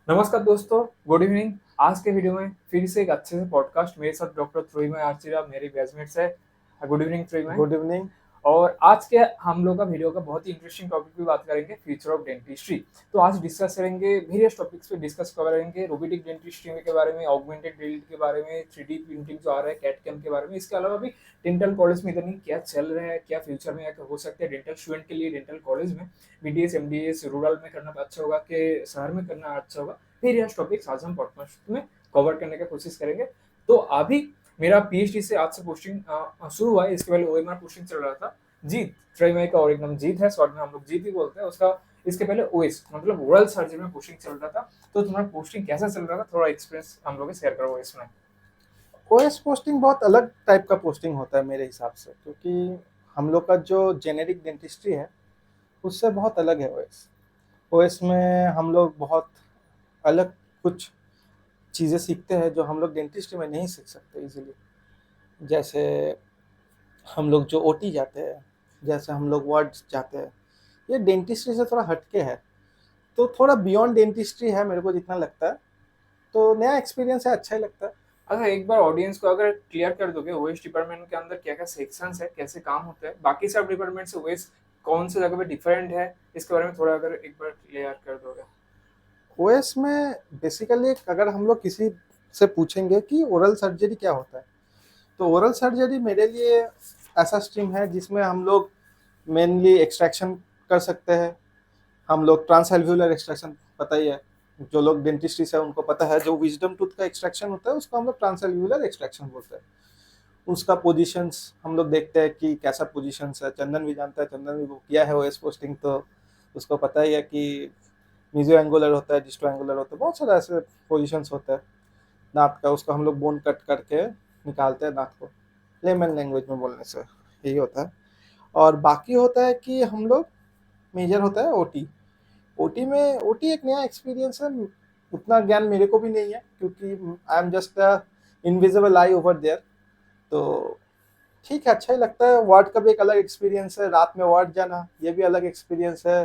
नमस्कार दोस्तों, good evening. आज के वीडियो में फिर से एक अच्छे से पॉडकास्ट मेरे साथ डॉक्टर त्रोइमय आर्चिरा मेरी बैचमेट्स है। गुड इवनिंग त्रोइमय। Good evening. और आज के हम लोग का वीडियो का बहुत ही इंटरेस्टिंग टॉपिक पे बात करेंगे, फ्यूचर ऑफ डेंटिस्ट्री। तो आज डिस्कस करेंगे वेरियस टॉपिक्स पे डिस्कस करेंगे, रोबोटिक डेंटिस्ट्री के बारे में, ऑगमेंटेड रियलिटी के बारे में, 3D प्रिंटिंग जो आ रहा है, कैट कैम के बारे में। इसके अलावा भी डेंटल कॉलेज में इधर नहीं क्या चल रहा है, क्या फ्यूचर में क्या हो सकता है डेंटल स्टूडेंट के लिए डेंटल कॉलेज में, बीडीएस एमडीएस रूरल में करना अच्छा होगा कि शहर में करना अच्छा होगा। वेरियस टॉपिक्स आज हम पॉडकास्ट में कवर करने की कोशिश करेंगे। तो अभी मेरा पीएचडी से आज से पोस्टिंग शुरू हुआ है। इसके पहले ओएमआर पोस्टिंग चल रहा था। जीत ट्रेमय का और एक नाम जीत है, शॉर्ट में हम लोग जीत ही बोलते हैं उसका। इसके पहले ओएस मतलब ओरल सर्जरी में पोस्टिंग चल रहा था। तो तुम्हारा पोस्टिंग कैसा चल रहा था, थोड़ा एक्सपीरियंस हम लोग शेयर करो ओएस में। ओएस पोस्टिंग बहुत अलग टाइप का पोस्टिंग होता है मेरे हिसाब से, क्योंकि हम लोग का जो जेनेरिक डेंटिस्ट्री है उससे बहुत अलग है ओएस। ओएस में हम लोग बहुत अलग कुछ चीज़ें सीखते हैं जो हम लोग डेंटिस्ट्री में नहीं सीख सकते इजीली। जैसे हम लोग जो ओटी जाते हैं, जैसे हम लोग वार्ड जाते हैं, ये डेंटिस्ट्री से थोड़ा हटके है, तो थोड़ा बियॉन्ड डेंटिस्ट्री है मेरे को जितना लगता है। तो नया एक्सपीरियंस है, अच्छा ही लगता है। अच्छा, एक बार ऑडियंस को अगर क्लियर कर दोगे ओएस डिपार्टमेंट के अंदर क्या क्या सेक्शंस है, कैसे काम होता है, बाकी सब डिपार्टमेंट से ओएस कौन से जगह पे डिफरेंट है, इसके बारे में थोड़ा अगर एक बार क्लियर कर दोगे। ओएस में बेसिकली अगर हम लोग किसी से पूछेंगे कि ओरल सर्जरी क्या होता है, तो ओरल सर्जरी मेरे लिए ऐसा स्ट्रीम है जिसमें हम लोग मेनली एक्सट्रैक्शन कर सकते हैं। हम लोग ट्रांसएल्व्यूलर एक्सट्रैक्शन, पता ही है, जो लोग डेंटिस्ट्री से उनको पता है, जो विजडम टूथ का एक्सट्रैक्शन होता है उसको हम लोग ट्रांसएल्व्यूलर एक्सट्रैक्शन बोलते हैं। उसका पोजीशंस हम लोग देखते हैं कि कैसा पोजीशंस है। चंदन भी जानता है, चंदन भी वो किया है ओएस पोस्टिंग, तो उसको पता ही है कि मीजियो एंगुलर होता है, डिस्टो एंगुलर होता है, बहुत सारे ऐसे पोजीशंस होते हैं दांत का। उसको हम लोग बोन कट करके निकालते हैं दांत को, लेमन लैंग्वेज में बोलने से यही होता है। और बाकी होता है कि हम लोग मेजर होता है ओटी। ओटी में ओटी एक नया एक्सपीरियंस है, उतना ज्ञान मेरे को भी नहीं है क्योंकि I am just a invisible eye over there. तो ठीक है, अच्छा ही लगता है। वार्ड का भी एक अलग एक्सपीरियंस है, रात में वार्ड जाना ये भी अलग एक्सपीरियंस है।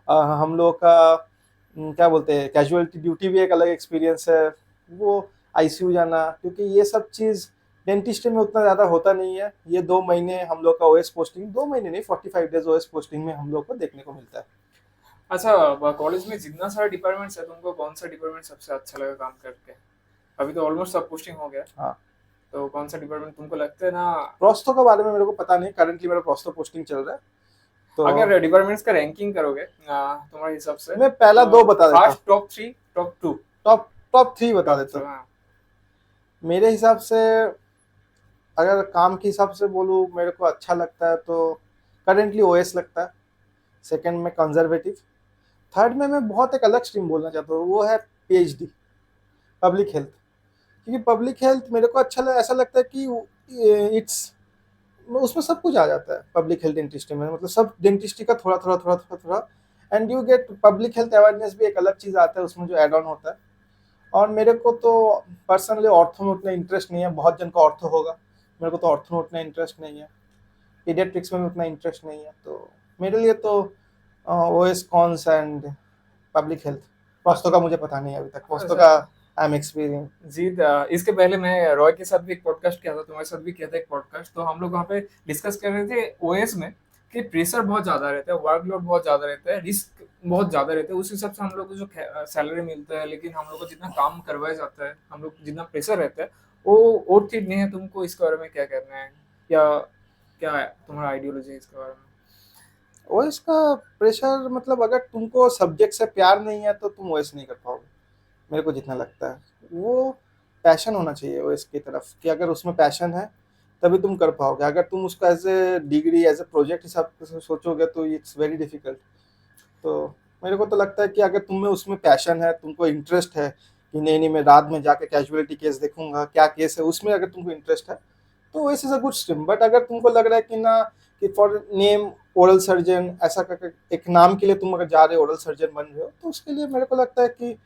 हम लोग का क्या बोलते हैं, कैजुअलिटी ड्यूटी भी एक अलग एक्सपीरियंस है। वो आईसीयू जाना, क्योंकि ये सब चीज़ डेंटिस्ट्री में उतना ज़्यादा होता नहीं है। ये 2 महीने हम लोग का ओएस पोस्टिंग, 2 महीने नहीं, 45 डेज ओएस पोस्टिंग में हम लोग को देखने को मिलता है। अच्छा, कॉलेज में जितना सारा डिपार्टमेंट्स है, तुमको कौन सा डिपार्टमेंट सबसे अच्छा लगा काम करके? अभी तो ऑलमोस्ट सब पोस्टिंग हो गया, हाँ, तो कौन सा डिपार्टमेंट तुमको लगता है ना? प्रोस्तो के बारे में मेरे को पता नहीं, करंटली मेरा प्रोस्तो पोस्टिंग चल रहा है। तो अगर डिपार्टमेंट्स का रैंकिंग करोगे तुम्हारे हिसाब से, मैं पहला तो 2 बता देता हूँ। First top three, top two. Top top 3 बता टॉप देता टू, हूँ। हाँ। मेरे हिसाब से अगर काम के हिसाब से बोलूँ, मेरे को अच्छा लगता है तो करेंटली ओएस लगता है। सेकंड में कंजर्वेटिव। थर्ड में मैं बहुत एक अलग स्ट्रीम बोलना चाहता हूँ, वो है पीएचडी, पब्लिक हेल्थ। क्योंकि पब्लिक हेल्थ मेरे को ऐसा लगता है कि इट्स उसमें सब कुछ आ जाता है पब्लिक हेल्थ डेंटिस्ट्री में, मतलब सब डेंटिस्ट्री का थोड़ा थोड़ा थोड़ा थोड़ा थोड़ा। And you get public health awareness भी एक अलग चीज़ आता है उसमें, जो एड ऑन होता है। और मेरे को तो पर्सनली ऑर्थो में उतना इंटरेस्ट नहीं है। बहुत जन का ऑर्थो होगा, मेरे को तो ऑर्थो में उतना इंटरेस्ट नहीं है। पीडियाट्रिक्स में भी उतना इंटरेस्ट नहीं है। तो मेरे लिए तो OS cons and public health. Prostho का मुझे पता नहीं है अभी तक, प्रोस्तो का अच्छा आई एम एक्सपीरियंस। जीत, इसके पहले मैं रॉय के साथ भी एक पॉडकास्ट किया था, तुम्हारे साथ भी किया था एक पॉडकास्ट। तो हम लोग वहाँ पे डिस्कस कर रहे थे ओएस में कि प्रेशर बहुत ज्यादा रहता है, वर्कलोड बहुत ज्यादा रहता है, रिस्क बहुत ज्यादा रहता है। उस हिसाब से हम लोग को जो सैलरी मिलता है, लेकिन हम लोग को जितना काम करवाया जाता है, हम लोग जितना प्रेशर रहता है, वो और ठीक नहीं है। तुमको इसके बारे में क्या कहना है, या क्या है तुम्हारा आइडियोलॉजी इसके बारे में? ओएस का प्रेशर मतलब, अगर तुमको सब्जेक्ट से प्यार नहीं है तो तुम ओएस नहीं कर पाओगे, मेरे को जितना लगता है। वो पैशन होना चाहिए ओएस की तरफ, कि अगर उसमें पैशन है तभी तुम कर पाओगे। अगर तुम उसको as a degree, as a project हिसाब से सोचोगे तो इट्स वेरी डिफिकल्ट। तो मेरे को तो लगता है कि अगर तुम्हें उसमें पैशन है, तुमको इंटरेस्ट है कि नहीं नहीं मैं रात में जाके कैजुअलिटी केस देखूंगा, क्या केस है उसमें, अगर तुमको इंटरेस्ट है तो वैसे is a good stream. But अगर तुमको लग रहा है कि ना, कि फॉर नेम ओरल सर्जन ऐसा करके एक नाम के लिए तुम अगर जा रहे हो, ओरल सर्जन बन रहे हो, तो उसके लिए मेरे को लगता है कि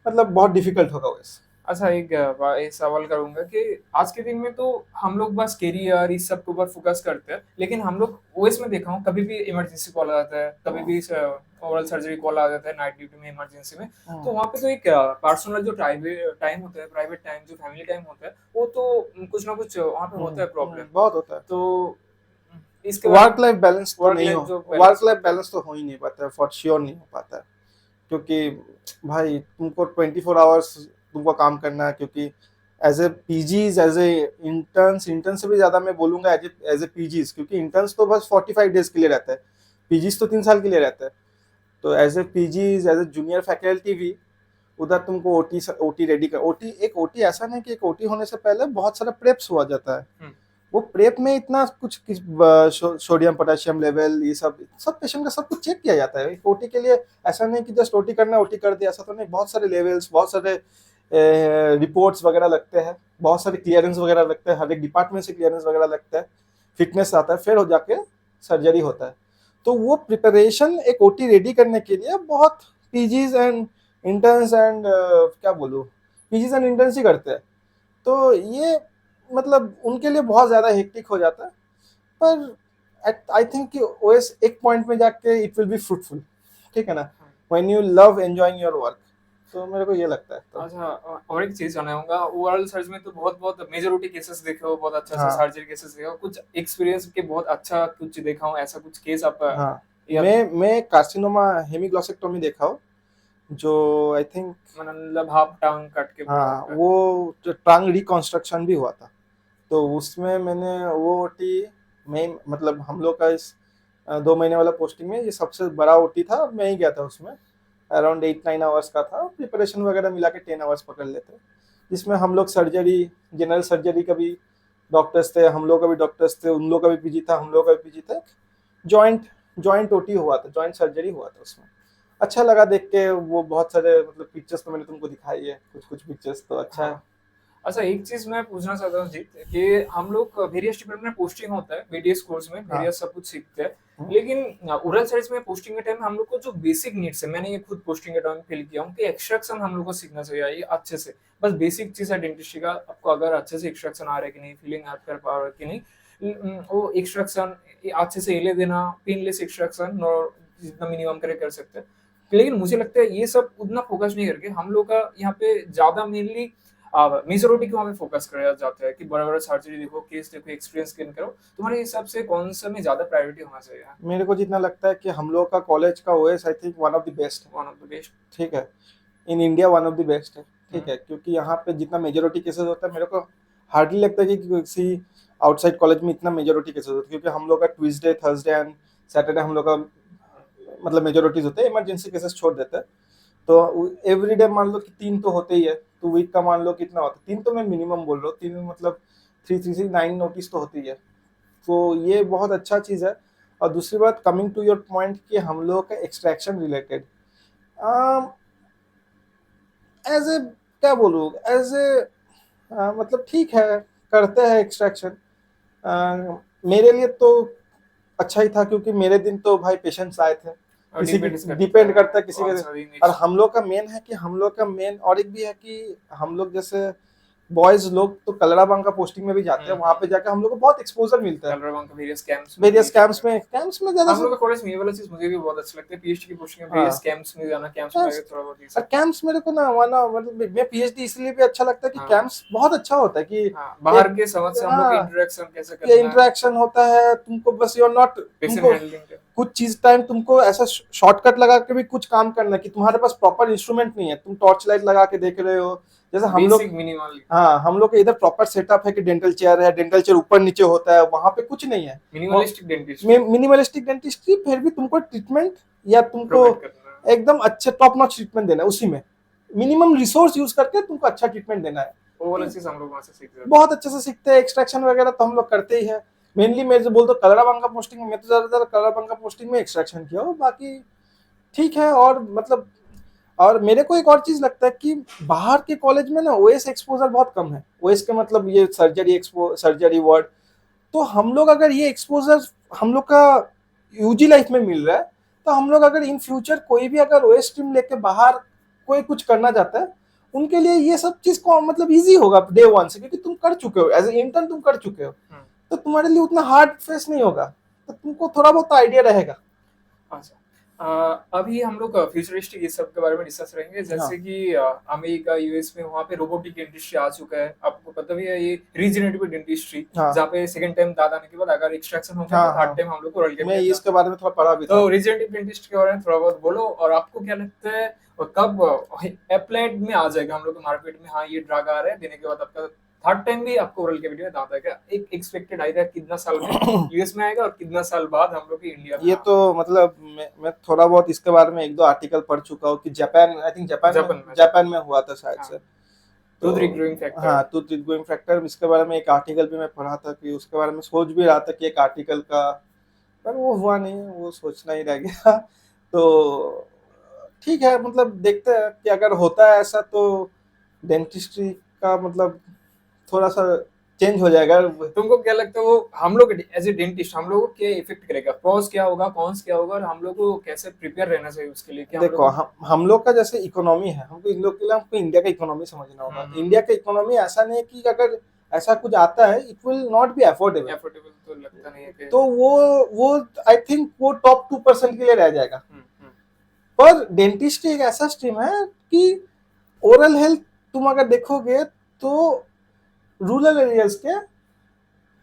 मतलब बहुत डिफिकल्ट होगा वैसे। अच्छा, ये सवाल करूँगा कि आज के दिन में तो हम लोग बस करियर इस सब के ऊपर फ़ोकस करते हैं, लेकिन हम लोग ओएस में देखा हूँ कभी भी इमरजेंसी कॉल आ जाता है, कभी भी ओरल सर्जरी कॉल आ जाता है नाइट ड्यूटी में, इमरजेंसी में, तो हम्म, वहाँ पे तो एक पर्सनल जो टाइम होता है, प्राइवेट टाइम जो फैमिली टाइम होता है, वो तो कुछ ना कुछ वहाँ पे होता है प्रॉब्लम। बहुत होता है। तो इसके बारे में वर्क लाइफ बैलेंस तो वर्क नहीं हो लाइफ जो वर्क बैलेंस लाइफ होता है। बैलेंस तो हो ही नहीं पाता है, फॉर श्योर नहीं हो पाता है। क्योंकि भाई तुमको 24 आवर्स तुमको काम करना है, क्योंकि as a PGs, as a interns, intern से भी ज्यादा मैं बोलूंगा एज ए पीजीज, क्योंकि इंटर्न्स तो बस 45 डेज के लिए रहता है, पीजीज तो 3 साल के लिए रहता है। तो as a PGs, as a junior faculty भी उधर तुमको ओटी ओटी रेडी कर, ओटी ऐसा नहीं कि एक ओटी होने से पहले बहुत सारा प्रेप्स हुआ जाता है। हुँ, वो प्रेप में इतना कुछ सोडियम पोटेशियम लेवल, ये सब सब पेशेंट का सब कुछ चेक किया जाता है ओटी के लिए। ऐसा नहीं कि जस्ट ओटी करना ओटी कर दिया, ऐसा तो नहीं। बहुत सारे लेवल्स, बहुत सारे रिपोर्ट्स वगैरह लगते हैं, बहुत सारे क्लियरेंस वगैरह लगते हैं, हर एक डिपार्टमेंट से क्लियरेंस वगैरह लगता है, फिटनेस आता है, फिर हो जाके सर्जरी होता है। तो वो प्रिपरेशन एक ओटी रेडी करने के लिए बहुत पीजीज एंड इंटर्न्स एंड क्या बोलूँ, पीजीज एंड इंटर्न्स ही करते हैं। तो ये मतलब उनके लिए बहुत ज़्यादा हेक्टिक हो जाता है। पर आई थिंक कि ओएस एक पॉइंट में जाके इट विल बी फ्रूटफुल, ठीक है ना, हुँ। When you love enjoying your work. तो मेरे को ये लगता है। तो अच्छा, और एक चीज़ जानना चाहूँगा, ओवरऑल सर्च में तो बहुत-बहुत मेजॉरिटी केसेस देखे हो, बहुत अच्छा-अच्छा हाँ सर्जरी केसेस देखे हो, कुछ एक्सपीरियंस के बहुत अच्छा कुछ देखा हो, ऐसा कुछ केस आप हाँ, या मैं कार्सिनोमा हेमीग्लोसेक्टोमी देखा हूँ, जो आई थिंक, मतलब हाफ टांग कट के पूरा हाँ होता है? वो टांग रिकॉन्स्ट्रक्शन भी हुआ था। तो उसमें मैंने वो ओटी में, मतलब हम लोग का इस 2 महीने वाला पोस्टिंग में ये सबसे बड़ा ओटी था, और मैं ही गया था उसमें। अराउंड 8-9 आवर्स का था, प्रिपरेशन वगैरह मिला के 10 आवर्स पकड़ लेते, जिसमें हम लोग सर्जरी, जनरल सर्जरी का भी डॉक्टर्स थे, हम लोग का भी डॉक्टर्स थे, उन लोग का भी पीजी था, हम लोग का भी पीजी था। जॉइंट जॉइंट ओटी हुआ था, जॉइंट सर्जरी हुआ था उसमें। अच्छा लगा देख के, वो बहुत सारे मतलब पिक्चर्स तो मैंने तुमको दिखाई है, कुछ कुछ पिक्चर्स तो अच्छा है। हाँ। अच्छा, एक चीज़ मैं पूछना चाहता हूँ जीत कि हम लोग वेरियस डिपार्टमेंट में पोस्टिंग होता है, वेरियस कोर्स में, हाँ। वेरियस सब कुछ सीखते हैं। हम्म, लेकिन ओरल साइंस में पोस्टिंग के टाइम में हम लोग को जो बेसिक नीड्स है, मैंने ये खुद पोस्टिंग के टाइम फील किया हूँ कि एक्सट्रैक्शन हम लोग को सीखना चाहिए ये अच्छे से। बस बेसिक चीज़ है डेंटिस्ट्री का, आपको अगर अच्छे से एक्सट्रैक्शन आ रहा है कि नहीं, फीलिंग आप कर पा रहे हो कि नहीं, वो एक्सट्रैक्शन अच्छे से एले देना, पेनलेस एक्सट्रैक्शन और जितना मिनिमम करे कर सकते हैं। लेकिन मुझे लगता है ये सब उतना फोकस नहीं करके हम लोग का यहाँ पे ज़्यादा मेनली मेजॉरिटी को हमें फोकस करा जाता है कि बड़ा-बड़ा सर्जरी देखो, केस देखो, एक्सपीरियंस गेन करो। तुम्हारे हिसाब से कौन-सा में ज़्यादा प्रायोरिटी होना चाहिए? मेरे को जितना लगता है कि हम लोग का कॉलेज का OS I think one of the best है, वन ऑफ द बेस्ट। ठीक है, in India one of the best है, हुँ, ठीक है, क्योंकि यहाँ पे जितना मेजोरिटी केसेस होता है, मेरे को हार्डली लगता है कि किसी आउटसाइड कॉलेज में इतना मेजोरिटी केसेस होता है, क्योंकि हम लोग का ट्यूसडे, थर्सडे एंड सैटरडे हम लोग का मतलब मेजोरिटीज होते हैं, इमरजेंसी केसेस छोड़ देते हैं। तो एवरी डे मान लो कि 3 तो होते ही है, तो वीक का मान लो कितना होता है, 3 तो मैं मिनिमम बोल रहा हूँ, 3 मतलब 3 3 9 नोटिस तो होती ही है। तो ये बहुत अच्छा चीज़ है। और दूसरी बात, कमिंग टू योर पॉइंट कि हम लोग का एक्सट्रैक्शन रिलेटेड, एज ए क्या बोलूँ, एज ए मतलब ठीक है, करते हैं एक्सट्रैक्शन। मेरे लिए तो अच्छा ही था, क्योंकि मेरे दिन तो भाई पेशेंट्स आए थे, और किसी की डिपेंड्स करता डिपेंड है करता है किसी के। कौन-सा दिन और एक्स हम लोग का मेन है कि हम लोग का मेन, और एक भी है कि हम लोग जैसे बॉयज लोग तो कलराबांग का पोस्टिंग में भी जाते हुँ, हैं, वहां पे हुँ। जाके हम लोग को बहुत एक्सपोजर मिलता है, कलरवान का वेरियस कैंप्स में वेरियस भी कैंप्स में ज्यादा हम से। लोग का कॉलेज में ये वाला चीज़ मुझे भी बहुत अच्छा लगता है। पीएचडी की पोस्टिंग में वेरियस हाँ, कैंप्स में जाना, कैंप्स में कैंप्स, जाके थोड़ा बहुत ये और सब। कैंप्स मेरे को ना वाना मतलब मैं पीएचडी इसलिए भी अच्छा लगता है कि हाँ, कैंप्स बहुत अच्छा होता है कि हाँ, बाहर एक, के समाज से हम लोग का हाँ, इंटरेक्शन कैसे ये करना है, इंटरेक्शन होता है, तुमको बस यू आर नॉट, पेशेंट तुमको हैंडलिंग का। कुछ चीज टाइम तुमको ऐसा शॉर्टकट लगा के भी कुछ काम करना है कि तुम्हारे पास प्रॉपर इंस्ट्रूमेंट नहीं है, तुम टॉर्च लाइट लगा के देख रहे हो। जैसे हम लोग, बेसिक मिनिमल हाँ हम लोग के इधर प्रॉपर सेटअप है कि डेंटल चेयर है, डेंटल चेयर ऊपर नीचे होता है, वहां पे कुछ नहीं है। वो मिनिमलिस्टिक डेंटिस्ट्री मिनिमलिस्टिक डेंटिस्ट्री, फिर भी तुमको ट्रीटमेंट या तुमको प्रोवाइड करना है। एकदम अच्छे टॉप नॉच ट्रीटमेंट देना है, उसी में मिनिमम रिसोर्स यूज करके तुमको अच्छा ट्रीटमेंट देना है। वो वाला तो चीज़ हम लोग वहाँ से सीख जाते हैं। बहुत अच्छे से सीखते हैं, एक्सट्रैक्शन वगैरह तो हम लोग करते ही है। मेनली मैं जो बोलता हूँ कलराबांग का पोस्टिंग में, मैं तो ज्यादातर कलराबांग का पोस्टिंग में एक्सट्रैक्शन किया हूँ, बाकी ठीक है। और मतलब, और मेरे को एक और चीज लगता है कि बाहर के कॉलेज में ना ओएस एक्सपोजर बहुत कम है, ओएस के मतलब ये सर्जरी वर्ड। तो हम लोग अगर ये एक्सपोजर हम लोग का यूजी लाइफ में मिल रहा है, तो हम लोग अगर इन फ्यूचर कोई भी अगर ओएस स्ट्रीम लेके बाहर कोई कुछ करना चाहता है, उनके लिए ये सब चीज को मतलब इजी होगा डे वन से, क्योंकि तुम कर चुके हो एज ए इंटर्न, तुम कर चुके हो, तो तुम्हारे लिए उतना हार्ड फेस नहीं होगा, तो तुमको थोड़ा बहुत आइडिया रहेगा। अच्छा, अभी हम लोग फ्यूचरिस्टिक इस सब के बारे में डिस्कस करेंगे, हाँ जैसे कि अमेरिका यूएस में वहाँ पे रोबोटिक डेंटिस्ट्री आ चुका है, आपको पता भी है, ये रीजनरेटिव डेंटिस्ट्री, हाँ जहाँ पे सेकंड टाइम दांत आने के बाद अगर एक्सट्रैक्शन हो गया हाँ तो थर्ड हाँ, टाइम हम लोग को ओरल केयर मैं मिलता इसके बारे में थोड़ा पढ़ा भी है। था। तो रीजनरेटिव डेंटिस्ट के बारे में थोड़ा बहुत बोलो, और आपको क्या लगता है और कब अप्लाइड में आ जाएगा हम लोग के मार्केट में, हाँ ये ड्रग आ रहा है, देने के बाद आपका थर्ड टाइम भी आपको ओरल कैविटी में दांत आएगा, एक एक्सपेक्टेड आइडिया कितना साल में यूएस में आएगा और कितना साल बाद हम लोग के इंडिया में ये तो मतलब मैं थोड़ा बहुत इसके बारे में एक दो आर्टिकल पढ़ चुका हूँ कि जापान, आई थिंक जापान में हुआ था शायद से। टूथ रिग्रोइंग फैक्टर, हाँ टूथ रिग्रोइंग फैक्टर, इसके बारे में एक आर्टिकल भी मैं पढ़ा था, कि उसके बारे में सोच भी रहा था कि एक आर्टिकल का, पर वो हुआ नहीं, वो सोचना ही रह गया। तो ठीक है, मतलब देखते हैं कि अगर होता है ऐसा तो डेंटिस्ट्री का मतलब थोड़ा सा चेंज हो जाएगा। तुमको क्या लगता है वो हम लोग एज ए डेंटिस्ट हम लोग को क्या इफेक्ट करेगा, प्रोस क्या होगा, कॉन्स क्या होगा, और हम लोग को कैसे प्रिपेयर रहना चाहिए उसके लिए? क्या देखो हम लोग का जैसे इकोनॉमी है, हमको इन लोग के लिए हमको इंडिया का इकोनॉमी समझना होगा। इंडिया का इकोनॉमी ऐसा नहीं है कि अगर ऐसा कुछ आता है it will not be affordable, तो लगता नहीं है कि तो वो आई थिंक वो टॉप 2% के लिए रह जाएगा। पर डेंटिस्ट एक ऐसा स्ट्रीम है कि ओरल हेल्थ तुम अगर देखोगे तो रूरल एरियाज के,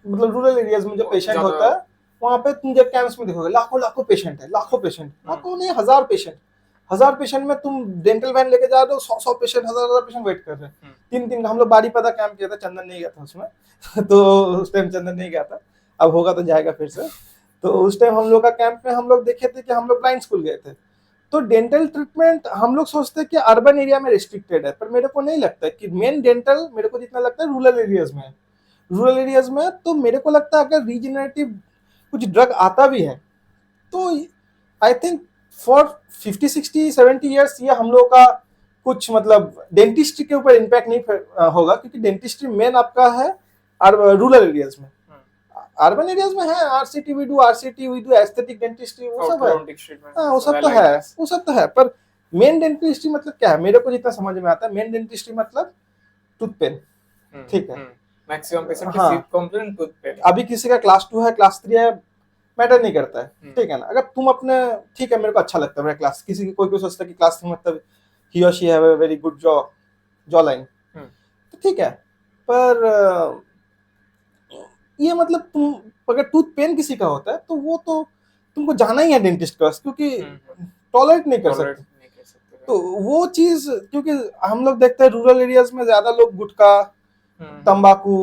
मतलब रूरल एरियाज में जो पेशेंट होता है, वहां पे तुम जब कैंप्स में देखोगे लाखों लाखों पेशेंट है, लाखों नहीं, हजार पेशेंट में तुम डेंटल वैन लेके जा रहे हो, 100 पेशेंट, हजार पेशेंट वेट कर रहे हैं। 3 दिन का हम लोग बारीपदा कैंप किया था, चंदन नहीं गया था उसमें तो उस टाइम चंदन नहीं गया था, अब होगा तो जाएगा फिर से। तो उस टाइम हम लोग का कैंप में हम लोग देखे थे कि हम लोग ब्लाइंड स्कूल गए थे, तो डेंटल ट्रीटमेंट हम लोग सोचते हैं कि अर्बन एरिया में रिस्ट्रिक्टेड है, पर मेरे को नहीं लगता कि मेन डेंटल, मेरे को जितना लगता है रूरल एरियाज में है। रूरल एरियाज में तो मेरे को लगता है अगर रीजनरेटिव कुछ ड्रग आता भी है तो आई थिंक फॉर 50 60 70 ईयर्स ये हम लोग का कुछ मतलब डेंटिस्ट्री के ऊपर इम्पैक्ट नहीं होगा, क्योंकि डेंटिस्ट्री मेन आपका है रूरल एरियाज में। अर्बन एरियाज में है RCT we do aesthetic dentistry, वो सब है, हाँ वो सब तो है, वो सब तो है, पर मेन डेंटिस्ट्री मतलब क्या है, मेरे को जितना समझ में आता है मेन डेंटिस्ट्री मतलब टूथ पेन, ठीक है, मैक्सिमम पेशेंट की हाँ, सीट कंप्लेंट टूथ पेन। अभी किसी का क्लास 2 है, क्लास 3 है, मैटर नहीं करता है, ठीक है ना। अगर तुम अपने, ठीक है मेरे को अच्छा लगता है मेरा क्लास, किसी की कोई सोचता है कि क्लास 3 मतलब ही और she have a very good jaw line, तो ठीक है, पर ये मतलब तुम अगर टूथ पेन किसी का होता है तो वो तो तुमको जाना ही है डेंटिस्ट के पास, क्योंकि टॉलरेट नहीं कर सकते। तो वो चीज, क्योंकि हम लोग देखते हैं रूरल एरियाज में ज्यादा लोग गुटखा, तंबाकू,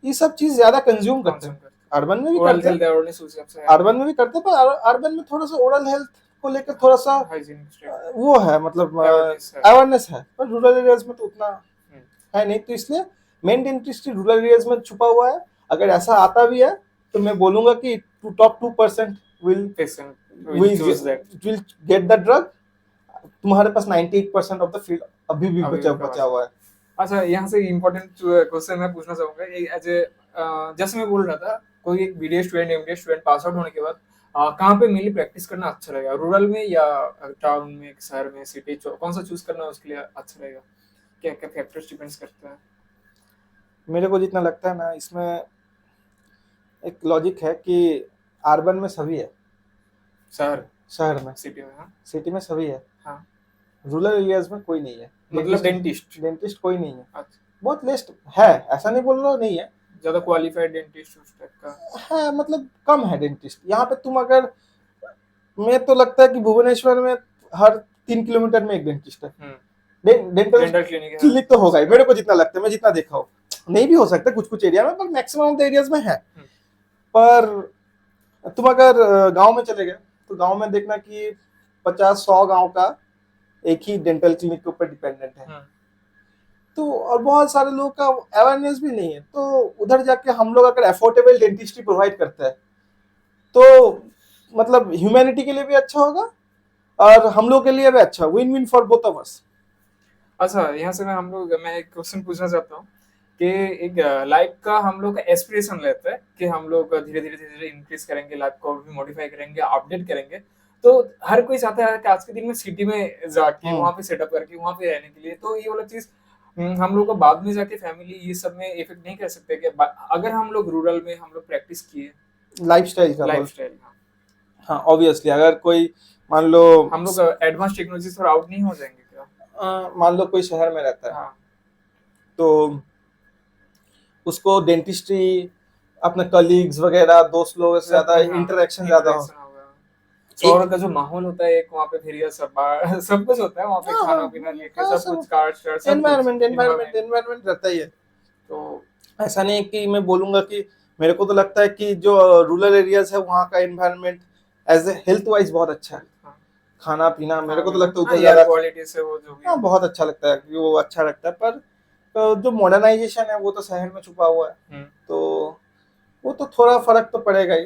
ये सब चीज ज्यादा कंज्यूम करते हैं। अर्बन में भी करते हैं, अर्बन में भी करते हैं, पर अर्बन में थोड़ा सा ओरल हेल्थ को लेकर थोड़ा सा वो है, मतलब अवेयरनेस है, पर रूरल एरियाज में तो उतना है नहीं, तो इसलिए मेन डेंटिस्ट्री रूरल एरियाज में छुपा हुआ है। अगर ऐसा आता भी है तो मैं बोलूंगा कि top 2% will get the drug, तुम्हारे पास 98% ऑफ द फील्ड अभी भी बचा हुआ है। अच्छा, यहाँ से इम्पोर्टेंट क्वेश्चन मैं पूछना चाहूंगा, एज ए जैसे मैं बोल रहा था, कोई एक BDA student MDA student pass out होने के बाद कहाँ पे मेनली प्रैक्टिस करना अच्छा रहेगा, रूरल में या टाउन में, शहर में, सिटी, कौन सा चूज करना उसके लिए अच्छा रहेगा? क्या क्या फैक्टर्स डिपेंड्स करते हैं? मेरे को जितना लगता है ना, इसमें एक लॉजिक है कि अर्बन में सभी है, शहर में, सिटी में सभी है, हाँ, रूरल एरियाज में कोई नहीं है, मतलब डेंटिस्ट कोई नहीं है। अच्छा, बहुत लिस्ट है, ऐसा नहीं बोल रहा नहीं है, ज्यादा क्वालिफाइड डेंटिस्ट उस टाइप का है, मतलब कम है डेंटिस्ट यहाँ पे। तुम अगर, मैं तो लगता है कि भुवनेश्वर में हर 3 किलोमीटर में एक डेंटिस्ट है, डेंटल क्लिनिक तो होगा ही, मेरे को जितना लगता है, मैं जितना देखा हूँ, नहीं भी हो सकता कुछ कुछ एरिया में, पर मैक्सिमम ऑफ द एरियाज में है। पर तुम अगर गांव में चले गए तो गांव में देखना कि 50 100 गांव का एक ही डेंटल क्लिनिक के ऊपर डिपेंडेंट है, तो और बहुत सारे लोगों का अवेयरनेस भी नहीं है, तो उधर जाके हम लोग अगर अफोर्डेबल डेंटिस्ट्री प्रोवाइड करते हैं तो मतलब ह्यूमैनिटी के लिए भी अच्छा होगा और हम लोग के लिए भी अच्छा, win win for both of us. अच्छा, यहाँ से मैं एक क्वेश्चन पूछना चाहता हूँ कि एक लाइफ का हम लोग का एस्पिरेशन रहता है कि हम लोग धीरे धीरे इंक्रीज करेंगे, लाइफ को भी मॉडिफाई करेंगे, अपडेट करेंगे, तो हर कोई चाहता है कि आज के दिन में सिटी में जाके हम्म। वहाँ पे सेटअप करके वहाँ पे रहने के लिए, तो ये वाला चीज़ हम लोग को बाद में जाके फैमिली ये सब में इफ़ेक्ट नहीं कर सकते कि अगर हम लोग रूरल में हम लोग प्रैक्टिस किए लाइफस्टाइल का बोल। लाइफ़स्टाइल। हाँ, हाँ ऑब्वियसली, अगर कोई मान लो हम लोग एडवांस टेक्नोलॉजी से आउट नहीं हो जाएंगे क्या? मान लो कोई शहर में रहता है, हाँ, तो उसको डेंटिस्ट्री, अपने कलीग्स वगैरह दोस्त लोगों से सब ज्यादा हाँ, इंटरेक्शन ज्यादा हो। इंटरेक्शन होगा। शहर एक का जो माहौल होता है एक वहाँ पे फिर ये सब सब कुछ होता है वहाँ पे, हाँ हाँ खाना-पीना लेके हाँ सब सब कुछ कार्ड-शार्ट सब कुछ, एनवायरनमेंट एनवायरनमेंट एनवायरनमेंट। एनवायरनमेंट रहता ही है। तो ऐसा नहीं है कि मैं बोलूंगा कि मेरे को तो लगता है कि जो रूरल एरियाज है वहाँ का environment as a health wise बहुत अच्छा है। हाँ, खाना पीना मेरे को तो खाना-पीना लगता है हाँ, उधर एयर ज्यादा क्वालिटी से वो जो भी हाँ है। बहुत अच्छा लगता है कि वो अच्छा लगता है। पर जो मॉडर्नाइजेशन है वो तो शहर में छुपा हुआ है, हुँ, तो वो तो थोड़ा फर्क तो पड़ेगा ही।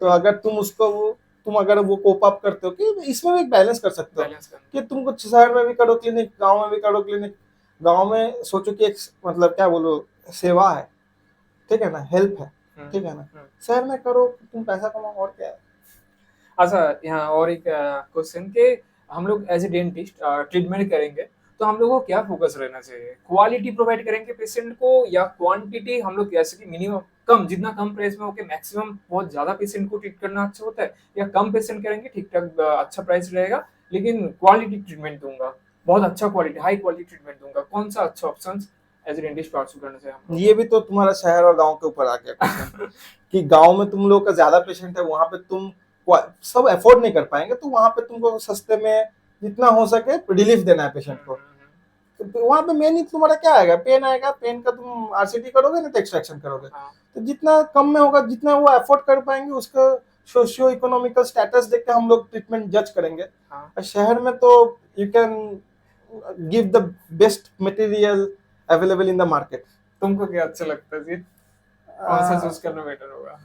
तो अगर तुम उसको तुम अगर वो कोप अप करते हो कि इसमें भी एक बैलेंस कर सकते हो बैलेंस करना। कि तुम कुछ शहर में भी करो क्लिनिक, गांव में भी करो क्लिनिक। गांव में सोचो कि एक मतलब क्या बोलो, सेवा है, ठीक है ना, हेल्प है, हुँ, ठीक है ना। हुँ। शहर में करो तुम पैसा कमाओ और क्या है। अच्छा, यहाँ और एक क्वेश्चन कि हम लोग एज़ अ डेंटिस्ट ट्रीटमेंट करेंगे, तो हम लोगों को क्या फ़ोकस रहना चाहिए? क्वालिटी प्रोवाइड करेंगे पेशेंट को या क्वांटिटी हम लोग जैसे कि मिनिमम कम जितना कम प्राइस में हो के मैक्सिमम बहुत ज़्यादा पेशेंट को ट्रीट करना अच्छा होता है या कम पेशेंट करेंगे ठीक-ठाक अच्छा प्राइस रहेगा, लेकिन क्वालिटी ट्रीटमेंट दूँगा, बहुत अच्छा क्वालिटी हाई क्वालिटी ट्रीटमेंट दूँगा, कौन-सा अच्छा options as a dentist pursue करना चाहिए हम लोग ये भी तो तुम्हारा शहर और गांव के ऊपर आ गया क्वेश्चन को? कि गांव में तुम लोग का ज्यादा पेशेंट है, वहां पे तुम सब अफोर्ड नहीं कर पाएंगे, तो वहां पे तुमको सस्ते में जितना हो सके रिलीफ देना है हुँ, पेशेंट को। हुँ, हुँ। तो वहां पे मेन ही तुम्हारा क्या आएगा, पेन आएगा, पेन का तुम आरसीटी करोगे ना तो एक्सट्रैक्शन करोगे। हाँ, तो जितना कम में होगा, जितना वो अफोर्ड कर पाएंगे, उसका सोशियो इकोनॉमिकल स्टेटस देख के हम लोग ट्रीटमेंट जज करेंगे। हाँ। और शहर में तो you can give the best material available in the market. तुमको क्या अच्छा लगता है जी? कौन-सा चूज़ करना बेटर होगा?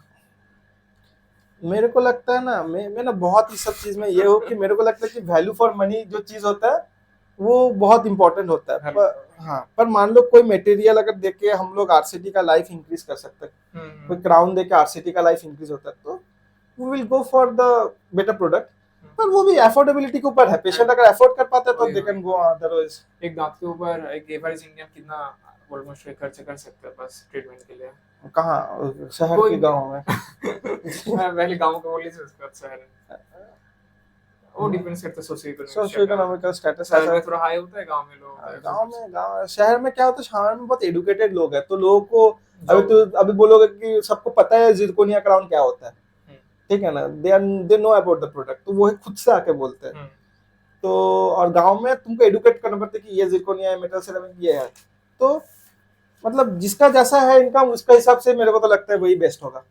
मेरे को लगता है ना, मैं ना बहुत इस सब चीज में ये हो कि मेरे को लगता है कि वैल्यू फॉर मनी जो चीज होता है वो बहुत इंपॉर्टेंट होता है। हेल्प पर हाँ, पर मान लो कोई मटेरियल अगर देके हम लोग आरसीटी का लाइफ इंक्रीज कर सकते हैं, हुँ, कोई हुँ, क्राउन देके आरसीटी का लाइफ इंक्रीज होता है, तो we will go for the better product. हुँ। पर वो भी अफोर्डेबिलिटी के ऊपर है, पेशेंट अगर अफोर्ड कर पाते हैं तो वही, दे वही, कैन गो, वही। अदरवाइज एक दाँत के ऊपर एक एवरेज इंडियन कितना ऑलमोस्ट खर्च कर सकता है बस ट्रीटमेंट के लिए? कहाँ शहर कोई के भी गाँव में। पहले गाँव का बोलिए फिर उसके बाद शहर। वो डिपेंड्स करता है socio economic socio status. Economical status शहर ऐसा में थोड़ा हाई होता है, गाँव में लो होता है ऐसा गांव कुछ। में, गांव शहर में क्या होता है, शहर में बहुत एडुकेटेड लोग हैं, तो लोगों को जॉब अभी बोलोगे कि सबको पता है जिरकोनिया क्राउन क्या होता है, हुँ, ठीक है ना, they know about the product, तो वो खुद से आके बोलते हैं। हुँ, तो और गांव में तुमको एडुकेट करना पड़ता है कि ये जिरकोनिया है, मेटल सेरामिक ये है। तो मतलब जिसका जैसा है इनकम, उसका हिसाब से मेरे को तो लगता है वही बेस्ट होगा।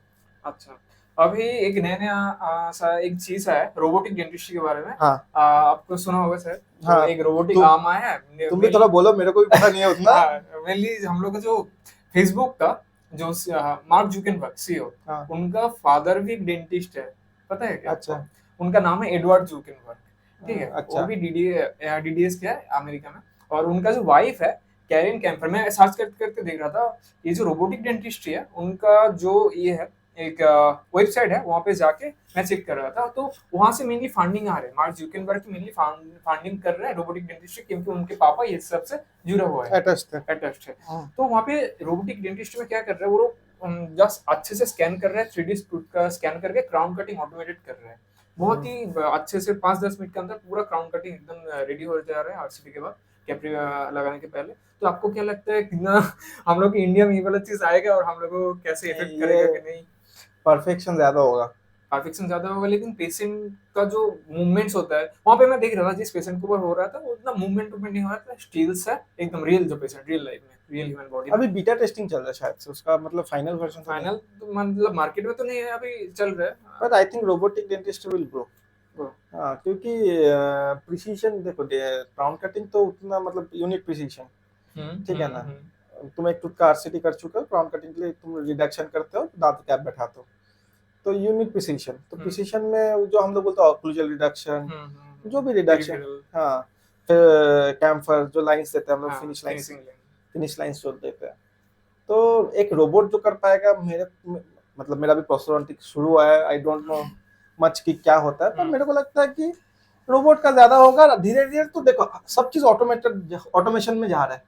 अच्छा। अभी एक नया-नया सा एक चीज़ है रोबोटिक डेंटिस्ट्री के बारे में। हाँ आपको सुना होगा शायद। तो हाँ, एक रोबोटिक तुम आर्म आया है तुम भी थोड़ा बोलो, मेरे को भी पता नहीं है उतना। हाँ, मेनली हम लोग का जो फेसबुक का जो मार्क जुकरबर्ग सीईओ, हाँ उनका फादर भी एक डेंटिस्ट है। पता है क्या आपको? अच्छा उनका नाम है एडवर्ड जुकरबर्ग, ठीक है? वो अच्छा भी डीडीएस का है अमेरिका में और उनका जो वाइफ है कैरन कैम्फर, मैं सर्च करते-करते देख रहा था, ये जो रोबोटिक डेंटिस्ट्री है, उनका जो ये है एक वेबसाइट है, वहाँ पे जाके मैं चेक कर रहा था, तो वहाँ से मेनली फंडिंग आ रहा है। मार्क जुकरबर्ग की मेनली फंडिंग कर रहा है रोबोटिक डेंटिस्ट्री क्योंकि उनके पापा ये सब से जुड़ा हुआ है, अटैच थे। अटैच्ड है। तो वहाँ पे रोबोटिक डेंटिस्ट में क्या कर रहे हैं वो लोग जस्ट अच्छे से स्कैन कर रहे हैं, 3D स्पूट का स्कैन करके क्राउन कटिंग ऑटोमेटेड कर रहे हैं। बहुत ही अच्छे से 5-10 मिनट के अंदर पूरा क्राउन कटिंग एकदम रेडी हो जा रहा है आरसीटी के बाद, कैप्री लगाने के पहले। तो आपको क्या लगता है कितना हम लोग इंडिया में ये वाला चीज़ आएगा और हम लोगों को कैसे इफ़ेक्ट ये करेगा कि नहीं? परफेक्शन ज्यादा होगा। परफेक्शन ज़्यादा होगा लेकिन पेशेंट का जो मूवमेंट्स होता है, वहाँ पे मैं देख रहा था जिस पेशेंट के ऊपर हो रहा था, वो उतना मूवमेंट नहीं हो रहा था, स्टिल्स है, एकदम रियल जो पेशेंट रियल लाइफ में, रियल ह्यूमन बॉडी में। अभी बीटा टेस्टिंग चल रहा है शायद से, उसका मतलब फाइनल वर्जन तो नहीं। फाइनल तो मतलब मार्केट में तो नहीं है, अभी चल रहा है। But I think robotic dentist will grow. वो हाँ क्योंकि प्रिसीजन देखो, क्राउन कटिंग तो उतना मतलब यूनिट प्रिसीजन, हुँ, ठीक है हुँ, ना। हुँ, तुम एक टूथ का आरसीटी कर चुके हो, क्राउन कटिंग के लिए तुम रिडक्शन करते हो, दांत कैप बैठाते हो, तो यूनिट प्रिसीजन, तो हुँ, प्रिसीजन में जो हम लोग बोलते हैं ऑक्लूजल रिडक्शन, हुँ, हुँ, जो भी रिडक्शन, पेरिफेरल हाँ, फिर कैम्फर जो लाइंस देते हैं हम लोग, हाँ, फिनिशिंग लाइन। फिनिश लाइंस जो देते हैं, तो एक रोबोट जो कर पाएगा, मेरे मतलब मेरा भी प्रोस्टोडोंटिक शुरू हुआ है, आई डोंट नो मच कि क्या होता है, पर हम्म। मेरे को लगता है कि रोबोट का ज्यादा होगा धीरे धीरे। तो देखो सब चीज ऑटोमेटेड ऑटोमेशन में जा रहा है।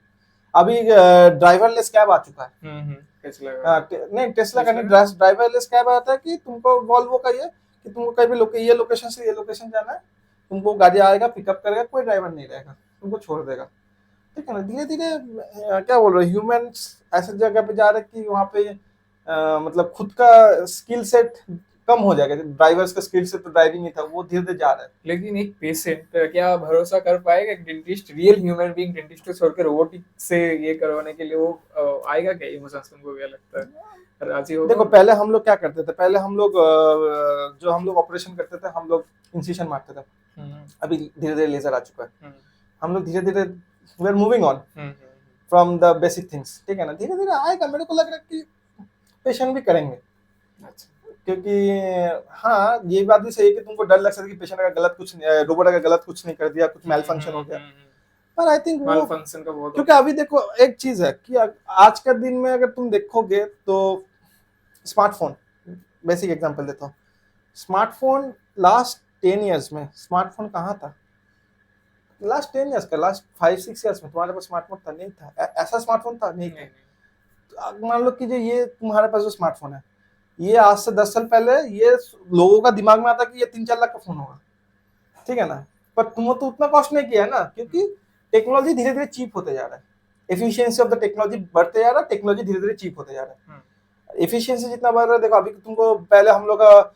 अभी ड्राइवरलेस कैब आ चुका है। टेस्ला का नहीं टेस्ला का टेस्ला नहीं, का ड्राइवरलेस कैब आता है कि तुमको वॉल्वो का ये कि तुमको कहीं भी ये लोकेशन से ये लोकेशन जाना है, तुमको गाड़ी आएगा पिकअप करेगा, कोई ड्राइवर नहीं रहेगा, तुमको छोड़ देगा। ठीक है ना, धीरे धीरे क्या बोल रहे हो, ह्यूमंस ऐसे जगह पे जा रहे हैं कि वहाँ पे मतलब खुद का स्किल सेट कम हो जाएगा। ड्राइवर्स का स्किल सेट तो ड्राइविंग ही था, वो धीरे धीरे जा रहा है। लेकिन एक पेशेंट क्या भरोसा कर पाएगा एक dentist, real human being dentist को छोड़ के रोबोटिक से ये करवाने के लिए? वो आएगा क्या इमोशंस? तुमको क्या लगता है, राजी होगा? देखो पहले हम लोग क्या करते थे, पहले हम लोग जो हम लोग ऑपरेशन करते थे, हम लोग इंसिशन मारते थे। अभी धीरे धीरे लेजर आ चुका है। हम लोग धीरे धीरे we are moving on from the basic things. ठीक है ना, धीरे धीरे आएगा। मेरे को लग रहा है कि पेशेंट भी करेंगे। अच्छा। क्योंकि हाँ ये बात भी सही है कि तुमको डर लग सकता है कि पेशेंट अगर गलत कुछ रोबोट अगर गलत कुछ नहीं कर दिया, कुछ मेल फंक्शन हो गया, पर आई थिंक वो फंक्शन का बहुत क्योंकि अभी देखो एक चीज है कि आज के दिन में अगर तुम देखोगे तो स्मार्टफोन, बेसिक एग्जांपल देता हूँ। स्मार्टफोन लास्ट 10 इयर्स में स्मार्टफोन कहाँ था? लास्ट 10 इयर्स का, लास्ट 5-6 इयर्स में तुम्हारे पास स्मार्टफोन था? नहीं था। ऐसा स्मार्टफोन था? नहीं था। तो मान लो कि जो ये तुम्हारे पास जो स्मार्टफोन है, ये आज से 10 साल पहले ये लोगों का दिमाग में आता कि ये 3-4 लाख का फोन होगा। ठीक है ना, पर तुम तो उतना कॉस्ट नहीं किया ना, क्योंकि टेक्नोलॉजी धीरे धीरे चीप होते जा रहा है। एफिशिएंसी ऑफ द टेक्नोलॉजी बढ़ते जा रहा है, टेक्नोलॉजी धीरे धीरे चीप होते जा रहा है। एफिशिएंसी जितना बढ़ रहा है, देखो अभी तुमको पहले हम लोग का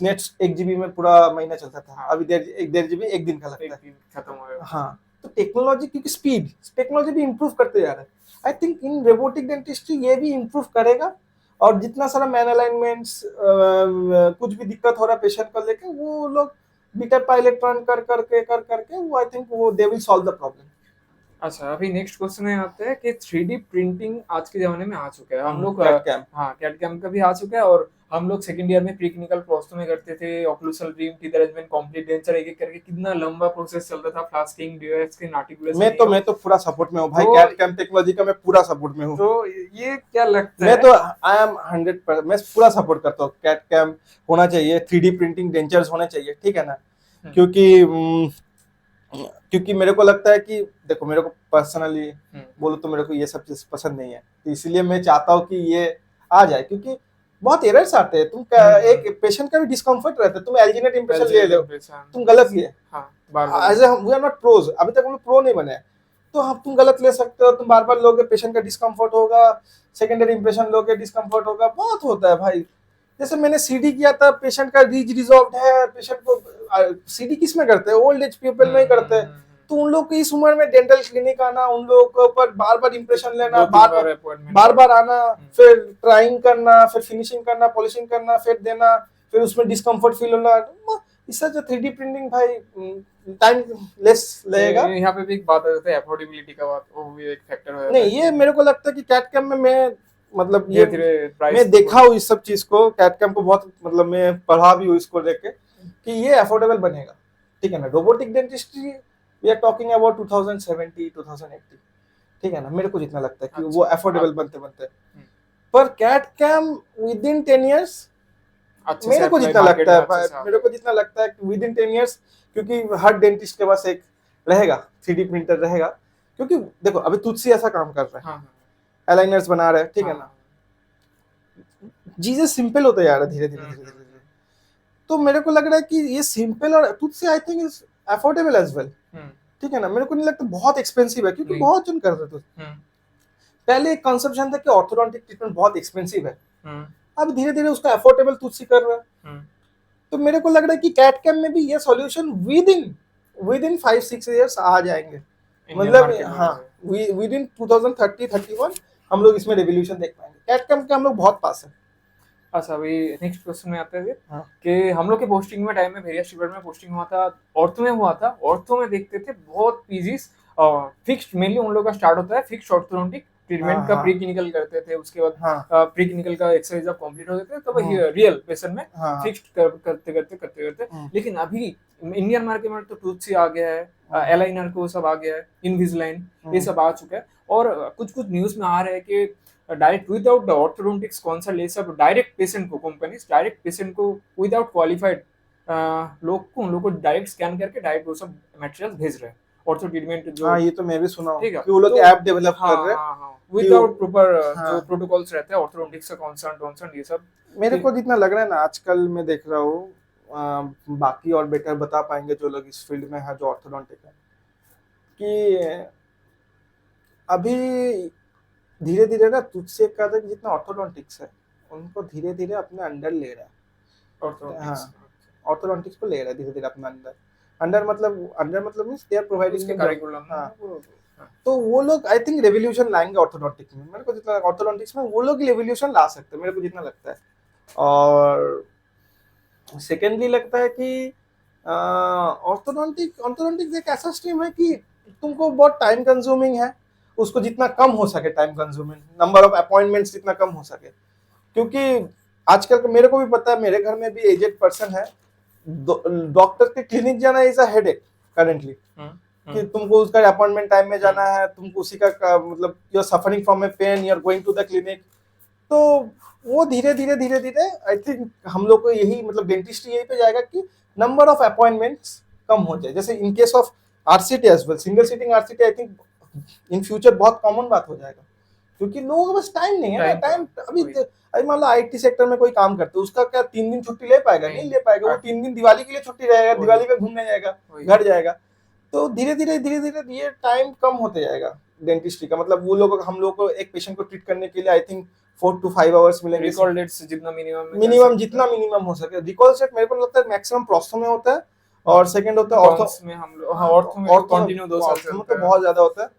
नेट 1 GB में पूरा महीना चलता था, अभी 1.5 GB 1 दिन का लगता है, खत्म हो गया। हाँ, तो टेक्नोलॉजी क्योंकि स्पीड टेक्नोलॉजी भी इम्प्रूव करते जा रहा है। आई थिंक इन रोबोटिक डेंटिस्ट्री ये भी इम्प्रूव करेगा, और जितना सारा मैन अलाइनमेंट्स कुछ भी दिक्कत हो रहा है पेशेंट को लेके, वो लोग बीटा पायलट रन कर करके वो आई थिंक वो they will solve the problem. अच्छा, अभी नेक्स्ट क्वेश्चन में आते हैं कि 3D प्रिंटिंग आज के जमाने में आ चुका है। हम लोग कैड कैम, हाँ कैड कैम का भी आ चुका है, और हम लोग सेकंड ईयर में प्री क्लिनिकल प्रोसेस में करते थे। Occlusal dream, teeth arrangement, complete denture, एक एक करके कितना लंबा प्रोसेस चलता था। फ्लास्किंग, डिवाइसिंग, आर्टिकुलेशन। मैं तो पूरा सपोर्ट में हूँ भाई, तो कैड कैम टेक्नोलॉजी का मैं पूरा सपोर्ट में हूँ। तो ये क्या लगता मैं है? तो आई एम 100%, मैं पूरा सपोर्ट करता हूँ। कैड कैम होना चाहिए, 3D प्रिंटिंग डेंचर्स होने चाहिए। ठीक है ना, क्योंकि मेरे को लगता है कि देखो मेरे को पर्सनली बोलो तो मेरे को ये सब चीज पसंद नहीं है, तो इसलिए मैं चाहता हूँ कि ये आ जाए, क्योंकि बहुत एरर्स आते हैं। तुम एक पेशेंट का भी डिस्कम्फर्ट रहता है। तुम एल्जिनेट इंप्रेशन ले लो, तुम गलत लिए, as we are not pros, अभी तक हम लोग प्रो नहीं बने, तो हम तुम गलत ले सकते हो। तुम बार बार लोगे, पेशेंट का डिस्कम्फर्ट होगा, सेकेंडरी इंप्रेशन लोगे, डिस्कम्फर्ट होगा, बहुत होता है भाई। जैसे मैंने सीडी किया था, पेशेंट का रीज रिजॉल्व है, पेशेंट को सीडी किस में करते हैं? ओल्ड एज पीपल में ही करते हैं। तो उन लोग की इस उम्र में डेंटल क्लिनिक आना, उन लोगों के ऊपर बार बार इंप्रेशन लेना, बार बार आना, फिर ट्राइंग करना, फिर फिनिशिंग करना, पॉलिशिंग करना, फिर देना, फिर उसमें डिस्कम्फर्ट फील होना, इससे जो 3D प्रिंटिंग भाई टाइम लेस लगेगा। यहाँ पे भी एक बात आ जाती है अफोर्डेबिलिटी का बात, वो भी एक फैक्टर हो जाता नहीं, ये मेरे को लगता है कि कैड कैम में मैं मतलब ये मैं देखा हूँ इस सब चीज को, कैड कैम को बहुत मतलब मैं पढ़ा भी हूँ इसको लेके कि ये अफोर्डेबल बनेगा। ठीक है ना, robotic dentistry we are talking about 2070 2080। ठीक है ना, मेरे को जितना लगता है कि वो अफोर्डेबल बनते बनते, पर CAD CAM within 10 years मेरे को जितना लगता है, मेरे को जितना लगता है कि विद इन 10 इयर्स, क्योंकि हर डेंटिस्ट के पास एक रहेगा 3D प्रिंटर रहेगा। क्योंकि देखो अभी तुलसी ऐसा काम कर रहा है, अलाइनर्स बना रहा है। ठीक है ना, चीजें सिंपल होते जा रहा है धीरे धीरे। तो मेरे को लग रहा है कि ये सिंपल और तुझसे I think is affordable as well. ठीक है ना, मेरे को नहीं लगता बहुत एक्सपेंसिव है, क्योंकि बहुत जन कर रहे थे। पहले एक कंसेप्शन था कि ऑर्थोडोंटिक ट्रीटमेंट बहुत एक्सपेंसिव है, अब धीरे धीरे उसका अफोर्डेबल तुझसे कर रहा है। तो मेरे को लग रहा है कि कैड कैम में भी ये सॉल्यूशन विद इन 5-6 इयर्स आ जाएंगे। मतलब हाँ, विद इन 2030-31 हम लोग इसमें रेवोल्यूशन देख पाएंगे। कैड कैम के हम लोग बहुत पास है। अच्छा, अभी नेक्स्ट क्वेश्चन में आते हैं कि हम लोग के पोस्टिंग में टाइम में भेरिया शिवर में पोस्टिंग हुआ था, ऑर्थो में हुआ था। ऑर्थो में देखते थे बहुत पीजीज फिक्स्ड, मेनली उन लोग का स्टार्ट होता है फिक्स्ड ऑर्थोडोंटिक ट्रीटमेंट का प्री क्लिनिकल करते थे, उसके बाद प्री क्लिनिकल का एक्सरसाइज जब कंप्लीट हो जाते थे तब रियल पेशेंट में फिक्स्ड करते। लेकिन अभी इंडियन मार्केट में तो टूथ आ गया है, एलाइनर को सब आ गया है, इनविजिलाइन ये सब आ चुका है, और कुछ न्यूज में आ रहा है कि direct without the orthodontics consult ये सब डायरेक्ट पेशेंट को कंपनीज डायरेक्ट पेशेंट को विदाउट क्वालिफाइड उन लोग को डायरेक्ट स्कैन करके डायरेक्ट वो सब मटेरियल भेज रहे हैं ऑर्थो ट्रीटमेंट जो। हाँ, ये तो मैं भी सुना हूँ ठीक है, कि वो लोग तो ऐप डेवलप हाँ कर रहे हैं हाँ हाँ कि विदाउट प्रॉपर हाँ, जो प्रोटोकॉल्स रहते हैं ऑर्थोडोंटिक्स का कंसर्न वंसर्न ये सब। मेरे ठीक। को जितना लग रहा है ना आजकल मैं देख रहा हूँ, बाकी और बेटर बता पाएंगे जो लोग इस फील्ड में है, जो ऑर्थोडोंटिक है, कि अभी धीरे धीरे ना तुझसे का जितना ऑर्थोडोंटिक्स है उनको धीरे धीरे अपने अंडर ले रहा है। ऑर्थोडोंटिक्स हाँ, ऑर्थोडोंटिक्स को ले रहा है धीरे धीरे अपने अंदर। अंडर मतलब मींस दे आर प्रोवाइडिंग उसके द। करिकुलम में हाँ, वो। हाँ, तो वो लोग आई थिंक रेवोल्यूशन लाएंगे ऑर्थोडोंटिक में, मेरे को जितना ऑर्थोडोंटिक्स में वो लोग रेवोल्यूशन ला सकते हैं मेरे को जितना लगता है। और सेकेंडली लगता है कि ऑर्थोडोंटिक्स एक ऐसा स्ट्रीम है कि तुमको बहुत टाइम कंज्यूमिंग है, उसको जितना कम हो सके time consuming, number of appointments जितना कम हो सके, क्योंकि आजकल मेरे को भी पता है, मेरे घर में भी एजेड पर्सन है, डॉक्टर के क्लिनिक जाना इज अ हेडेक करेंटली, कि तुमको उसका अपॉइंटमेंट टाइम में जाना है, तुमको उसी का मतलब you are suffering from a pain, you are going to the clinic. तो वो धीरे धीरे धीरे धीरे आई थिंक हम लोग को यही मतलब डेंटिस्ट यही पे जाएगा कि नंबर ऑफ अपॉइंटमेंट्स कम हो जाए, जैसे in case of RCT as well, single sitting RCT I think in future बहुत कॉमन बात हो जाएगा, क्योंकि लोगों के पास टाइम नहीं है ना। टाइम अभी मान लो आईटी सेक्टर में कोई काम करते, उसका क्या 3 दिन छुट्टी ले पाएगा? नहीं ले पाएगा। वो 3 दिन दिवाली के लिए छुट्टी रहेगा, दिवाली पे घूमने जाएगा, घर जाएगा। तो धीरे धीरे ये टाइम कम होते जाएगा डेंटिस्ट्री का। मतलब वो लोग हम लोग को एक पेशेंट को ट्रीट करने के लिए आई थिंक 4 to 5 आवर्स मिलेंगे। रिकॉल डेट्स जितना मिनिमम हो सके। रिकॉल सेट मेरे को लगता है मैक्सिमम प्रोस्थो में होता है, और सेकंड होता है ऑर्थो में। हम लोग हाँ ऑर्थो में तो कंटिन्यू 2 साल में तो बहुत ज्यादा होता है।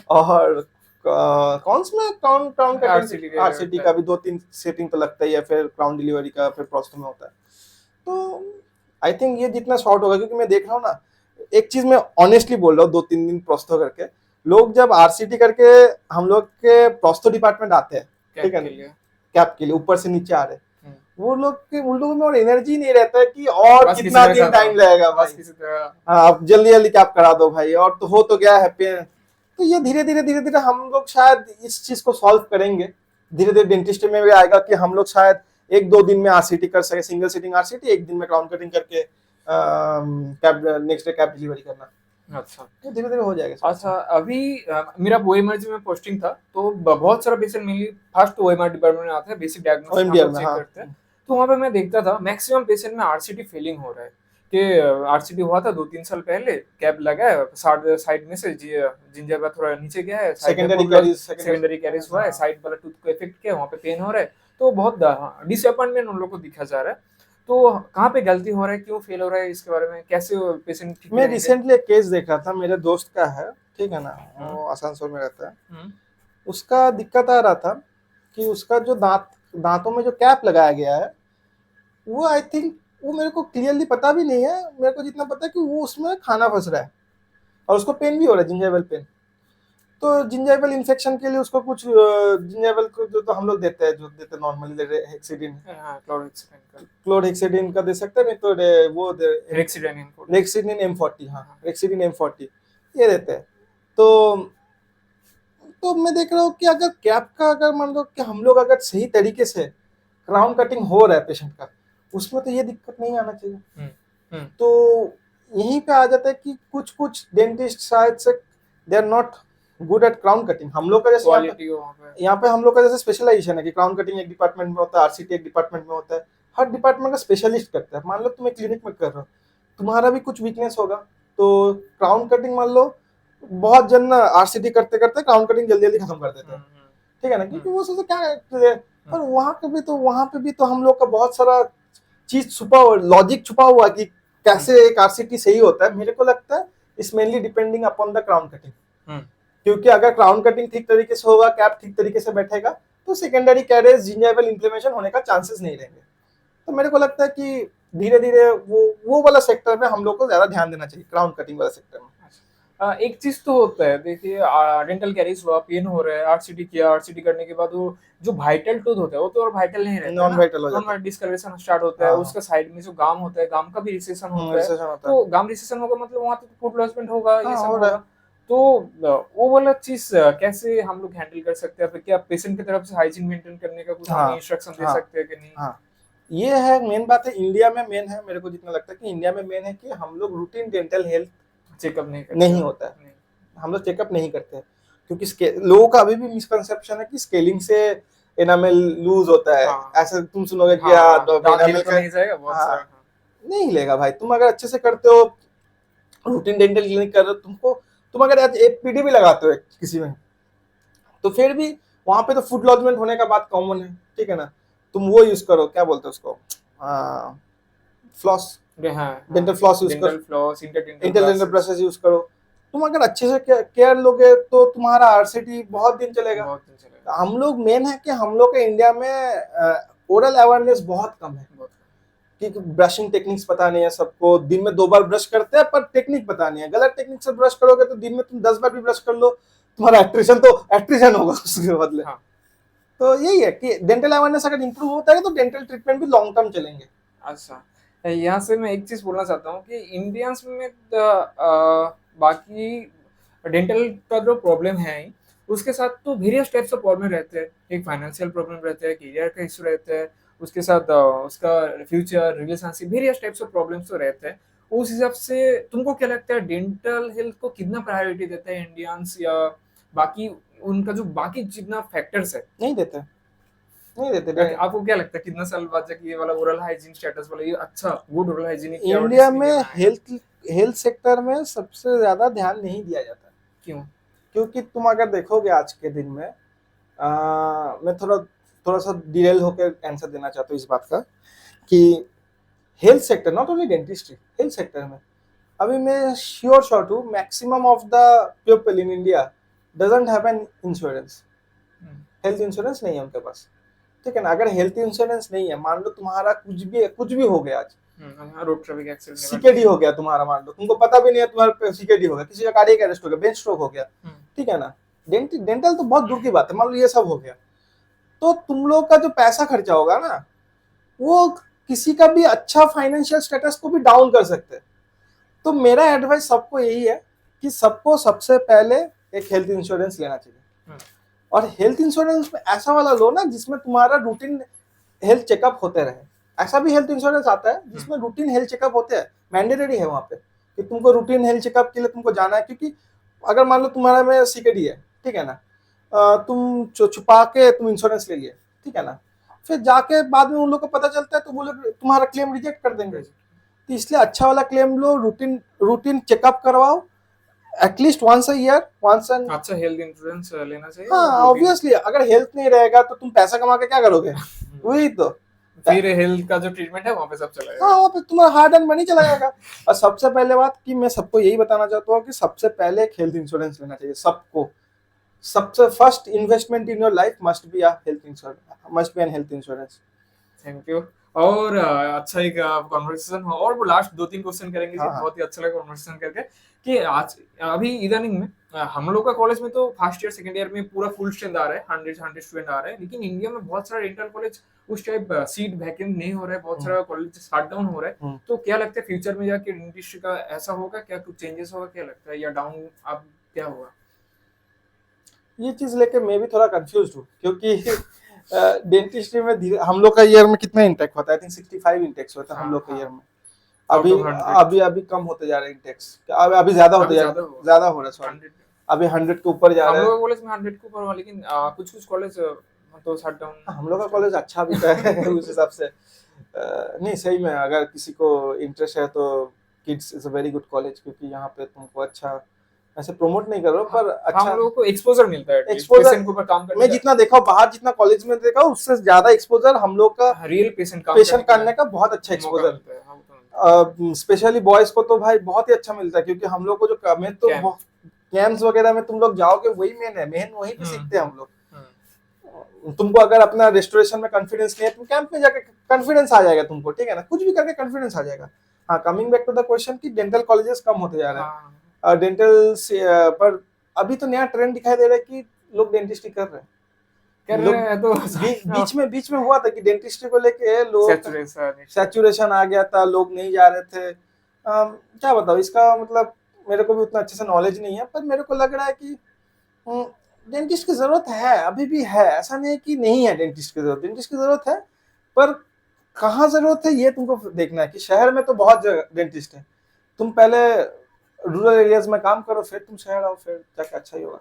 और कौन में क्राउन क्राउन आरसीटी का भी 2-3 सेटिंग तो लगता ही है, फिर क्राउन डिलीवरी का फिर प्रोस्थो में होता है। तो आई थिंक ये जितना शॉर्ट होगा, क्योंकि मैं देख रहा हूँ ना, एक चीज मैं ऑनेस्टली बोल रहा हूँ, 2-3 दिन प्रोस्थो करके लोग जब आरसीटी करके हम लोग के प्रोस्थो डिपार्टमेंट आते हैं, ठीक है ना, कैप के लिए ऊपर से नीचे आ रहे, वो लोग के उन लोगों में और एनर्जी नहीं रहता है कि और कितना दिन टाइम लगेगा भाई, आप जल्दी जल्दी कैप करा दो भाई, और तो हो तो गया है पेन। तो ये धीरे धीरे हम लोग शायद इस चीज को सॉल्व करेंगे, धीरे धीरे डेंटिस्ट में भी आएगा कि हम लोग शायद 1-2 दिन में आरसीटी कर सके, सिंगल सीटिंग आरसीटी, 1 दिन में क्राउन कटिंग करके cap next day cap delivery करना। अच्छा, तो धीरे धीरे हो जाएगा। अच्छा, अभी मेरा ओएमआर में पोस्टिंग था, तो बहुत सारा patient mainly first OMR department में आता है, बेसिक डायग्नोस्टिक चेक करते हैं। तो वहाँ पे मैं देखता था मैक्सिमम पेशेंट में आरसीटी फेलिंग हो रहा है, कि आरसीटी हुआ था 2-3 साल पहले, कैप लगा है, साइड में से जिंजर थोड़ा नीचे गया है, सेकेंडरी कैरिज हुआ है, साइड वाला टूथ को इफेक्ट किया, वहाँ पे पेन हो रहा है। तो बहुत डिसअपॉइंटमेंट उन लोगों को दिखा जा रहा है। तो कहाँ पे गलती हो रहा है, क्यों फेल हो रहा है, इसके बारे में कैसे पेशेंट ठीक? मैं रिसेंटली एक केस देखा था, मेरे दोस्त का है, ठीक है ना, वो आसनसोल में रहता है। उसका दिक्कत आ रहा था कि उसका जो दांतों में जो कैप लगाया गया है, वो आई थिंक वो मेरे को क्लियरली पता भी नहीं है, मेरे को जितना पता है कि वो उसमें खाना फंस रहा है और उसको पेन भी हो रहा है, जिंजाइवल पेन। तो जिंजाइवल इन्फेक्शन के लिए उसको कुछ जिंजाइवल को जो तो हम लोग देते हैं, जो देते नॉर्मली हेक्सिडिन, क्लोरहेक्सिडिन का दे सकते हैं, नहीं तो वो रेक्सिडिन M40, हाँ रेक्सिडिन M40 ये देते हैं। तो मैं देख रहा हूँ कि अगर कैप का अगर मान लो कि हम लोग अगर सही तरीके से क्राउन कटिंग हो रहा है पेशेंट का, उसमें तो ये दिक्कत नहीं आना चाहिए। तो यहीं पे आ जाता है कि कुछ डेंटिस्ट शायद से they are not good at crown cutting. हम लोग का जैसे यहाँ पे हम लोग का जैसे स्पेशलाइजेशन है कि क्राउन कटिंग एक डिपार्टमेंट में होता है, आरसीटी एक डिपार्टमेंट में होता है, हर डिपार्टमेंट का स्पेशलिस्ट करता है। मान लो तुम एक क्लिनिक में कर रहे हो, तुम्हारा भी कुछ वीकनेस होगा, तो क्राउन कटिंग मान लो बहुत जन आरसीटी करते करते क्राउन कटिंग जल्दी जल्दी खत्म कर देते हैं, ठीक है ना, क्योंकि वो सोचते क्या। पर वहाँ पे भी तो हम लोग का बहुत सारा चीज लॉजिक छुपा हुआ कि कैसे एक आरसीटी सही होता है। मेरे को लगता है it's mainly depending upon the crown cutting, क्योंकि अगर क्राउन कटिंग ठीक तरीके से होगा, कैप ठीक तरीके से बैठेगा, तो सेकेंडरी कैरियस जिंजाइवल इन्फ्लेमेशन होने का चांसेस नहीं रहेंगे। तो मेरे को लगता है कि धीरे धीरे वो वाला सेक्टर में हम लोग को ज्यादा ध्यान देना चाहिए, क्राउन कटिंग वाला सेक्टर में। एक चीज तो होता है, देखिए डेंटल कैरिज हुआ, पेन हो रहा है, आरसीटी किया, आरसीटी करने के बाद वो जो वाइटल टूथ होता है वो तो और वाइटल नहीं रहता, नॉन वाइटल हो जाता है, डिस्कलरेशन स्टार्ट होता है। उसका साइड में जो गाम होता है, गाम का भी रिसेशन होता है, तो गाम रिसेशन होगा मतलब वहाँ तो फूड लॉसमेंट होगा, ये सब होगा। तो वो वाला चीज कैसे हम लोग हैंडल कर सकते हैं? क्या पेशेंट की तरफ से हाइजीन मेंटेन करने का कुछ इंस्ट्रक्शन दे सकते हैं कि नहीं? ये है मेन बात है, इंडिया में मेन है, मेरे को जितना लगता है कि इंडिया में मेन है कि हम लोग रूटीन डेंटल हेल्थ चेकअप नहीं करते नहीं हो? होता है, नहीं। हम लोग चेकअप नहीं करते हैं, क्योंकि लोगों का अभी भी मिसकंसेप्शन है कि स्केलिंग से एनामेल लूज होता है। हाँ ऐसा तुम सुनोगे कि हाँ, तो दांत एनामेल हिल तो का, नहीं जाएगा बहुत हाँ सारा। हाँ नहीं हिलेगा भाई, तुम अगर अच्छे से करते हो, रूटीन डेंटल क्लिनिक कर रहे हो, तुमको तुम अगर आज एक पीडी भी लगाते हो किसी में, तो फिर भी वहां पे तो फूड लॉजमेंट होने का बात कॉमन है, ठीक है ना। तुम वो यूज करो, क्या बोलते हो उसको, फ्लॉस, हाँ हाँ, डेंटल फ्लॉस यूज करो, dental floss, interdental intelligent braces, brushes use करो। तुम अगर अच्छे से केयर लोगे तो तुम्हारा आरसीटी बहुत दिन चलेगा। बहुत दिन चलेगा। हम लोग मेन है कि हम लोग के इंडिया में ओरल अवेयरनेस बहुत कम है, बहुत। कि ब्रशिंग टेक्निक्स पता नहीं है सबको, दिन में 2 बार ब्रश करते हैं पर टेक्निक पता नहीं है, गलत टेक्निक से ब्रश करोगे तो दिन में तुम 10 बार भी ब्रश कर लो, तुम्हारा एट्रिशन तो एट्रिशन होगा उसके बदले। हाँ तो यही है कि डेंटल अवेयरनेस अगर इंप्रूव होता है तो डेंटल ट्रीटमेंट भी लॉन्ग टर्म चलेंगे। अच्छा, यहाँ से मैं एक चीज बोलना चाहता हूँ कि इंडियंस में बाकी डेंटल का जो प्रॉब्लम है ही, उसके साथ तो वेरियस टाइप्स ऑफ प्रॉब्लम रहते हैं। एक फाइनेंशियल प्रॉब्लम रहता है, करियर का इशू रहता है, उसके साथ उसका future relationship, various types of problems तो रहते हैं। उस हिसाब से तुमको क्या लगता है, डेंटल हेल्थ को कितना प्रायोरिटी देते हैं इंडियंस, या बाकी उनका जो बाकी जितना फैक्टर्स है? नहीं देते, नहीं देते। आपको क्या लगता है कितना साल बाद जाके ये वाला ओरल हाइजीन स्टेटस वाला ये अच्छा good oral hygienic India awareness India में में आएगा? हेल्थ हेल्थ सेक्टर में सबसे ज्यादा ध्यान नहीं दिया जाता, क्यों? क्योंकि तुम अगर देखोगे आज के दिन में, मैं थोड़ा थोड़ा सा डिटेल होकर आंसर देना चाहता हूँ इस बात का, कि health sector, not only dentistry, health sector में अभी मैं श्योर शॉट हूँ, maximum of the people in India doesn't have an insurance, health insurance नहीं है उनके पास, ठीक है ना। अगर हेल्थ इंश्योरेंस नहीं है, मान लो तुम्हारा कुछ भी हो गया आज, रोड ट्रैफिक एक्सीडेंट सीकेडी हो गया तुम्हारा, मान लो तुमको पता भी नहीं है तुम्हारा सीकेडी हो गया, किसी का कार्डियक अरेस्ट हो गया, ब्रेन स्ट्रोक हो गया, ठीक है ना। डेंटल तो बहुत दूर की बात है, मान लो ये सब हो गया, तो तुम लोग का जो पैसा खर्चा होगा ना, वो किसी का भी अच्छा फाइनेंशियल स्टेटस को भी डाउन कर सकते हैं। तो मेरा एडवाइस सबको यही है कि सबको सबसे पहले एक हेल्थ इंश्योरेंस लेना चाहिए, और हेल्थ इंश्योरेंस में ऐसा वाला लो ना जिसमें तुम्हारा रूटीन हेल्थ चेकअप होते रहे। ऐसा भी हेल्थ इंश्योरेंस आता है जिसमें रूटीन हेल्थ चेकअप होते हैं, मैंडेटरी है वहां पे कि तुमको रूटीन हेल्थ चेकअप के लिए तुमको जाना है, क्योंकि अगर मान लो तुम्हारा में सीकेडी है, ठीक है ना, तुम छुपा के तुम इंश्योरेंस ले लिए, ठीक है ना, फिर जाके बाद में उन लोग को पता चलता है तो वो लोग तुम्हारा क्लेम रिजेक्ट कर देंगे। तो इसलिए अच्छा वाला क्लेम लो, रूटीन रूटीन चेकअप करवाओ, at least once a year, once and, अच्छा हेल्थ इंश्योरेंस लेना चाहिए हाँ routine- ऑब्वियसली अगर हेल्थ नहीं रहेगा तो तुम पैसा कमा के क्या करोगे, वही तो। फिर हेल्थ का जो ट्रीटमेंट है वहां पे सब चला हाँ जाएगा। वहाँ पे तुम्हारा हार्ड एंड मनी चला जाएगा। और सबसे पहले बात कि मैं सबको यही बताना चाहता हूँ कि सबसे पहले एक हेल्थ इंश्योरेंस लेना चाहिए सबको। सबसे first investment in your life must be a health insurance, must be an health insurance. Thank you. और अच्छा एक कॉन्वर्सेशन हो, और वो लास्ट 2-3 क्वेश्चन करेंगे जी। हाँ, हाँ। बहुत ही अच्छा लगा कॉन्वर्सेशन करके कि आज अभी इदानिंग में हम लोग का कॉलेज में तो फर्स्ट ईयर सेकंड ईयर में पूरा फुल स्ट्रेंथ आ रहा है, 100 स्टूडेंट आ रहे हैं, लेकिन इंडिया में बहुत सारा डेंटल कॉलेज उस टाइप सीट वैकेंट नहीं हो रहा है, बहुत सारा कॉलेज शट डाउन हो रहा है। तो क्या लगता है फ्यूचर में जाके इंडस्ट्री का ऐसा होगा क्या, कुछ चेंजेस होगा क्या लगता है, या डाउन अब क्या होगा? ये चीज लेके मैं भी थोड़ा कंफ्यूज हूँ, क्योंकि डेंटिस्ट्री में हम लोग का ईयर में कितना इंटेक होता है, आई थिंक 65 इंटेक्स होता है हम लोग का ईयर में। अभी Out of 100 अभी अभी कम होते जा रहे हैं इंटेक्स, अभी ज्यादा होते जा रहे हैं, ज्यादा हो रहा है, सॉरी 100 अभी 100 के ऊपर जा हम रहे लोग हैं। का कॉलेज में 100 के ऊपर हुआ, लेकिन कुछ कुछ कॉलेज तो शट डाउन। हम लोग का कॉलेज अच्छा भी है उस हिसाब से। नहीं सही में अगर किसी को इंटरेस्ट है तो kids is a very good college, क्योंकि यहाँ पे तुमको अच्छा, ऐसे प्रमोट नहीं कर रहा हूँ पर अच्छा हम लोगों को एक्सपोजर मिलता है, एक्सपोजर, पेशेंट के ऊपर काम करने मैं जितना देखा हूँ बाहर, जितना कॉलेज में देखा हूँ, उससे ज्यादा एक्सपोजर हम लोग का का रियल पेशेंट पेशेंट करने का बहुत अच्छा मौका एक्सपोजर, मिलता है। हाँ, वो तो मिलता है। स्पेशली बॉयज को तो भाई बहुत ही अच्छा मिलता है, क्योंकि हम लोग को जो मैं तो Camp। कैंप्स वगैरह में तुम लोग जाओगे, वही मेन है, मेन वहीं पे सीखते हैं हम लोग। हम्म। तुमको अगर अपना रेस्टोरेशन में कॉन्फिडेंस नहीं है, तुम कैंप में जाके कॉन्फिडेंस आ जाएगा तुमको, ठीक है ना, कुछ भी करके कॉन्फिडेंस आ जाएगा। हाँ, coming back to the question कि डेंटल कॉलेजेस कम होते जा रहे हैं, हाँ, डेंटल से पर अभी तो नया ट्रेंड दिखाई दे रहा है कि लोग डेंटिस्ट्री कर रहे हैं। कर लोग रहे हैं तो बीच में हुआ था कि डेंटिस्ट्री को लेके लोग सैचुरेशन। सैचुरेशन आ गया था, लोग नहीं जा रहे थे। क्या बताओ इसका मतलब, मेरे को भी उतना अच्छे से नॉलेज नहीं है, पर मेरे को लग रहा है कि डेंटिस्ट की जरूरत है, अभी भी है, ऐसा नहीं है कि नहीं है डेंटिस्ट की जरूरत, डेंटिस्ट की जरूरत है, पर कहाँ जरूरत है ये तुमको देखना है कि शहर में तो बहुत डेंटिस्ट है, तुम पहले रूरल एरियाज में काम करो फिर तुम शहर आओ, फिर जाके अच्छा ही होगा।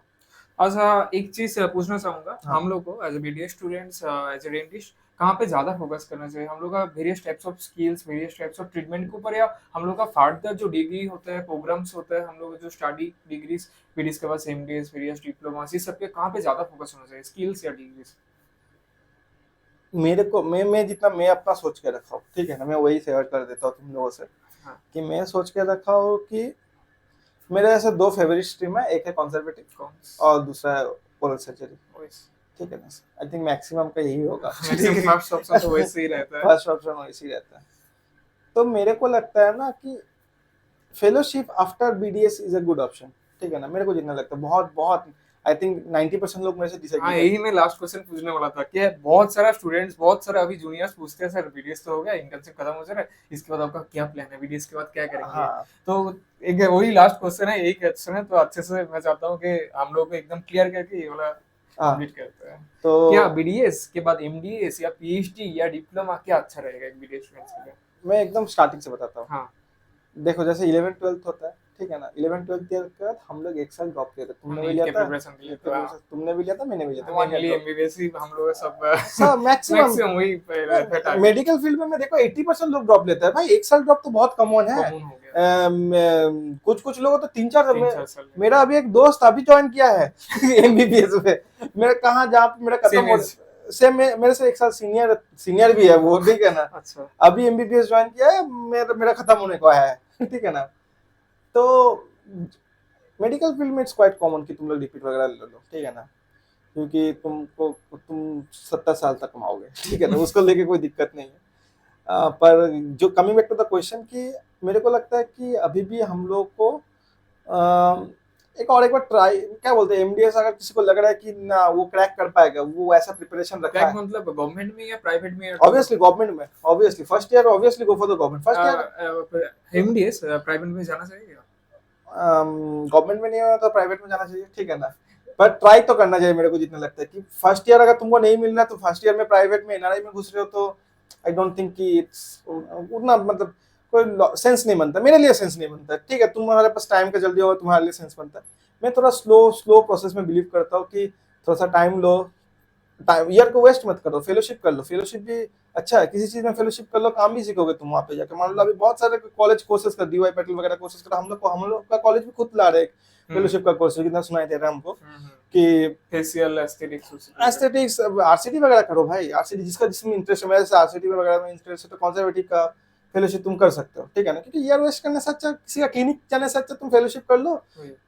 अच्छा, एक चीज पूछना चाहूंगा, हाँ। हम लोग को as a BDS students, as a dentist, कहाँ पे ज्यादा फोकस करना चाहिए? हम लोग का various types of skills, various types of treatment के ऊपर, या हम लोग का फर्दर जो डिग्री होता है, प्रोग्राम्स होता है, हम लोग का जो स्टडी डिग्रीज, बीडीएस के बाद एमडीएस, वेरियस डिप्लोमा, इस सब पे कहाँ पे ज्यादा फोकस होना चाहिए, स्किल्स या डिग्रीज? मेरे को मैं जितना मैं अपना सोच के रखा हूँ, ठीक है ना, मैं वही शेयर कर देता हूँ तुम लोगों से। हाँ। कि मैं सोच के रखा हूँ कि मेरे ऐसे दो फेवरेट स्ट्रीम है, एक है कंजर्वेटिव कौन? और दूसरा है ओरल सर्जरी, वैसे ठीक है ना। आई थिंक मैक्सिमम का यही होगा। मैक्सिमम फर्स्ट ऑप्शन तो वैसे ही रहता है। फर्स्ट ऑप्शन वैसे ही रहता है। तो मेरे को लगता है ना कि fellowship after BDS is a good option, ठीक है ना, मेरे को जितना लगता है। बहुत बहुत आई थिंक 90% लोग मेरे से हाँ, डिसएग्री यही करेंगे। मैं लास्ट क्वेश्चन पूछने वाला था कि बहुत सारा स्टूडेंट्स, बहुत सारे अभी जूनियर्स पूछते हैं, सर बीडीएस तो हो गया, इंटर्नशिप खत्म हो जा रहा है, इसके बाद आपका क्या प्लान है, बीडीएस के बाद क्या करेंगे? हाँ तो एक वही लास्ट क्वेश्चन है, यही क्वेश्चन है, तो अच्छे से मैं चाहता हूँ कि हम लोग को एकदम क्लियर करके ये वाला हाँ। कंप्लीट करते हैं। तो क्या बीडीएस के बाद एमडीएस या पीएचडी या डिप्लोमा क्या अच्छा रहेगा एक बीडीएस स्टूडेंट्स के लिए? मैं एकदम स्टार्टिंग से बताता हूँ। हाँ, देखो जैसे 11th 12th होता है, ठीक है ना, 11th 12th के बाद हम लोग एक साल ड्रॉप किए थे, तुमने भी नीट लिया के था, प्रिपरेशन के लिए तो तुमने भी लिया था, मैंने भी लिया था, वन मेनली ईयर एमबीबीएस ही हम लोग सब सब मैक्सिमम। मैक्सिमम वही रहता है टारगेट। मेडिकल फील्ड में देखो 80% लोग ड्रॉप लेते हैं भाई, एक साल ड्रॉप तो बहुत कॉमन है। कॉमन हो गया, कुछ कुछ लोगों तो 3-4 3-4 साल में। मेरा अभी एक दोस्त अभी ज्वाइन किया है एमबीबीएस में, मेरा कहाँ जहाँ पे मेरा खत्म Same हो, age। सेम मेरे से एक साल सीनियर भी है वो, ठीक है ना। अच्छा, अभी एमबीबीएस ज्वाइन किया है, मेरा खत्म होने को आया है ठीक है ना। तो मेडिकल फील्ड में इट्स क्वाइट कॉमन कि तुम लोग रिपीट वगैरह ले लो, ठीक है ना, क्योंकि तुम 70 साल तक कमाओगे, ठीक है ना, उसको लेके कोई दिक्कत नहीं है। पर जो coming back to the question कि मेरे को लगता है कि अभी भी हम लोग को एक बार ट्राई, क्या बोलते हैं, एमडीएस अगर किसी को लग रहा है कि ना वो क्रैक कर पाएगा, वो ऐसा प्रिपरेशन रखा क्रैक है। मतलब गवर्नमेंट में या प्राइवेट में? ऑब्वियसली गवर्नमेंट में, obviously first year obviously go for the government first year. MDS private में जाना चाहिए? गवर्नमेंट में नहीं होना तो प्राइवेट में जाना चाहिए, ठीक है ना, पर ट्राई तो करना चाहिए। मेरे को जितना लगता है कि फर्स्ट ईयर अगर तुमको नहीं मिल रहा तो फर्स्ट ईयर में प्राइवेट में एनआरआई में घुस रहे हो, तो आई डोंट थिंक कि इट्स उतना मतलब कोई सेंस नहीं बनता, मेरे लिए सेंस नहीं बनता, ठीक है। तुम्हारे पास टाइम का जल्दी होगा, तुम्हारे लिए सेंस बनता है। मैं थोड़ा स्लो प्रोसेस में बिलीव करता हूँ कि थोड़ा सा टाइम लो, टाइम ईयर को वेस्ट मत करो, फेलोशिप कर लो, फेलोशिप भी अच्छा है, किसी चीज में फेलोशिप कर लो, काम भी सीखोगे तुम वहाँ पे जाके। मान लो अभी बहुत सारे कॉलेज कोर्सेज कर, डीवाई पाटिल वगैरह कोर्सेज कर, हम लोग का कॉलेज भी खुद ला रहे हैं फेलोशिप का कोर्स, कितना सुनाई दे रहा है हमको कि फेशियल एस्थेटिक्स एस्थेटिक्स आरसीटी वगैरह करो भाई, आरसीटी जिसमें इंटरेस्ट है, मेरे आरसीटी वगैरह में इंटरेस्ट है, तो कंजर्वेटिव का फेलोशिप तुम कर सकते हो, ठीक है ना, क्योंकि ईयर वेस्ट करने से अच्छा किसी का क्लिनिक जाने से अच्छा तुम फेलोशिप कर लो,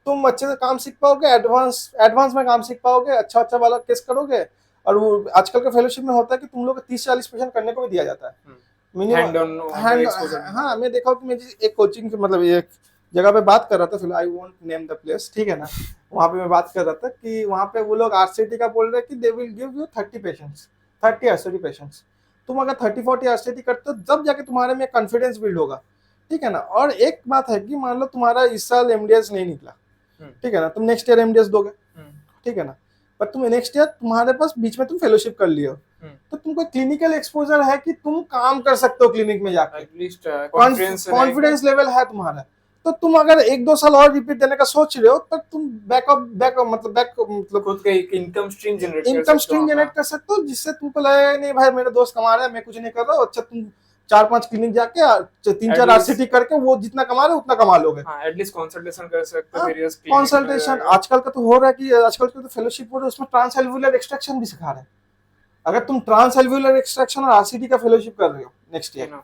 तुम अच्छे से काम सीख पाओगे, एडवांस में काम सीख पाओगे, अच्छा वाला केस करोगे। और वो आजकल के फेलोशिप में होता है कि तुम लोग 30-40% करने को भी दिया जाता है मिनिमम हैंड। हाँ, मैं देखा कि मैं एक कोचिंग मतलब एक जगह पे बात कर रहा था, फिलहाल I won't name the place, ठीक है ना, वहाँ पे मैं बात कर रहा था कि वहाँ पे वो लोग आरसीटी का बोल रहे हैं कि they will give you 30 RCT patients. तुम अगर 30-40 आरसीटी करते हो जब जाके तुम्हारे में कॉन्फिडेंस बिल्ड होगा, ठीक है ना। और एक बात है कि मान लो तुम्हारा इस साल एमडीएस नहीं निकला, ठीक है ना, तुम नेक्स्ट ईयर एमडीएस दोगे, ठीक है ना, पर तुम नेक्स्ट ईयर तुम्हारे पास बीच में तुम फेलोशिप कर लियो, तो तुमको क्लिनिकल एक्सपोजर है कि तुम काम कर सकते हो क्लिनिक में जाके, एटलीस्ट कॉन्फिडेंस लेवल है तुम्हारा। तो तुम अगर 1-2 साल और रिपीट देने का सोच रहे हो, तो तुम बैकअप मतलब खुद का एक इनकम स्ट्रीम जनरेट कर सकते हो, जिससे तुमको लगेगा नहीं भाई मेरे दोस्त कमा रहे हैं, मैं कुछ नहीं कर रहा हूँ। अच्छा, तुम 4-5 क्लिनिक जाके 3-4 आरसीटी करके वो जितना कमा रहे हो उतना कमा लोगे। एटलीस्ट कंसल्टेशन कर सकते हो, वेरियस कंसल्टेशन आजकल का तो हो रहा है कि आजकल का तो फेलोशिप हो रहा है, उसमें ट्रांसएल्वुलर एक्सट्रैक्शन भी सिखा रहे हैं। अगर तुम ट्रांसएल्वुलर एक्सट्रैक्शन और आरसीटी का फेलोशिप कर रहे हो next year,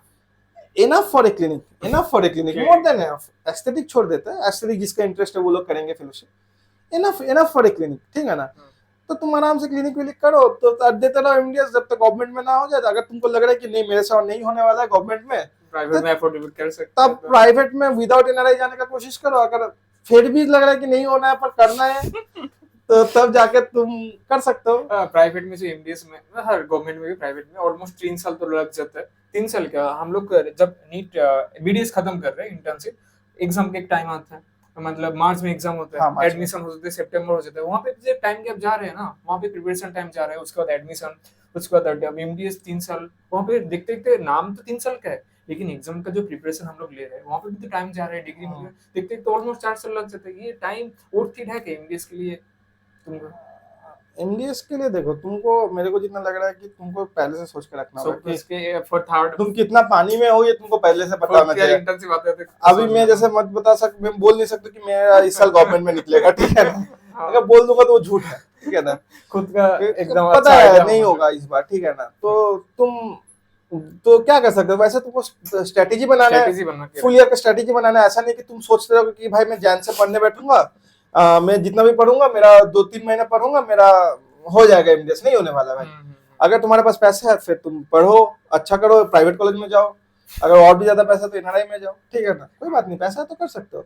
enough for a clinic, more than enough। Aesthetic छोड़ देते हैं, एस्थेटिक जिसका इंटरेस्ट है वो लोग करेंगे fellowship, enough for a clinic, ठीक है ना। तो तुम आराम से क्लिनिक विलिक करो, तो देते रहो एमडीएस जब तक गवर्नमेंट में ना हो जाए। अगर तुमको लग रहा है कि नहीं मेरे साथ नहीं होने वाला है गवर्नमेंट में, प्राइवेट में अफोर्डेबल कर सकते हो, तब प्राइवेट में विदाउट एनआरआई जाने का कोशिश करो। अगर फिर भी लग रहा है कि नहीं होना है पर करना है तो तब जाके तुम कर सकते हो। प्राइवेट में जो एमडीएस में, हर गवर्नमेंट में भी प्राइवेट में ऑलमोस्ट 3 साल तो लग जाता है। 3 साल क्या, हम लोग जब नीट बीडीएस खत्म कर रहे हैं, इंटर्नशिप एग्जाम के एक टाइम आता है, मतलब मार्च में एग्जाम होता है, एडमिशन हो जाते हैं, सितंबर हो जाता है, वहाँ पे जो टाइम गैप जा रहे हैं ना, वहाँ पे प्रिपरेशन टाइम जा रहा है, उसके बाद एडमिशन, उसके बाद अब एमडीएस 3 साल, वहाँ पे देखते-देखते नाम तो 3 साल का है, लेकिन एग्ज़ाम का जो प्रिपरेशन हम लोग ले रहे हैं, वहाँ पे भी तो टाइम जा रहा है, डिग्री मिल हाँ। गया, देखते-देखते तो ऑलमोस्ट 4 साल लग जाता है। ये टाइम वर्थ इट है क्या एमडीएस के लिए तुमको? एमडीएस के लिए देखो, तुमको मेरे को जितना लग रहा है कि तुमको पहले से सोच के रखना सो होगा कि उसके फॉर थर्ड तुम कितना पानी में हो, ये तुमको पहले से पता होना फोर्थ ईयर चाहिए। इंटर्नशिप आता है तो अभी सोच मैं लेना। जैसे मैं बोल नहीं सकता कि मेरा इस साल गवर्नमेंट में निकलेगा, ठीक है ना। हाँ, अगर बोल दूंगा तो वो झूठ है, ठीक है ना। खुद का एकदम पता अच्छा है आइडिया नहीं होना होगा चाहिए। इस बार, ठीक है ना। तो तुम तो क्या कर सकते हो, वैसे तुमको स्ट्रेटेजी बनाना है, स्ट्रैटेजी बना के फुल ईयर का स्ट्रेटेजी बनाना है। ऐसा नहीं कि तुम सोचते रहो कि भाई मैं जैन से पढ़ने बैठूंगा, मैं जितना भी पढ़ूंगा, मेरा 2-3 महीना पढ़ूंगा, मेरा हो जाएगा एमडीएस। नहीं होने वाला भाई। अगर तुम्हारे पास पैसा है फिर तुम पढ़ो, अच्छा करो, प्राइवेट कॉलेज में जाओ। अगर और भी ज्यादा पैसा तो एनआरआई में जाओ, ठीक है ना, कोई बात नहीं, पैसा है तो कर सकते हो।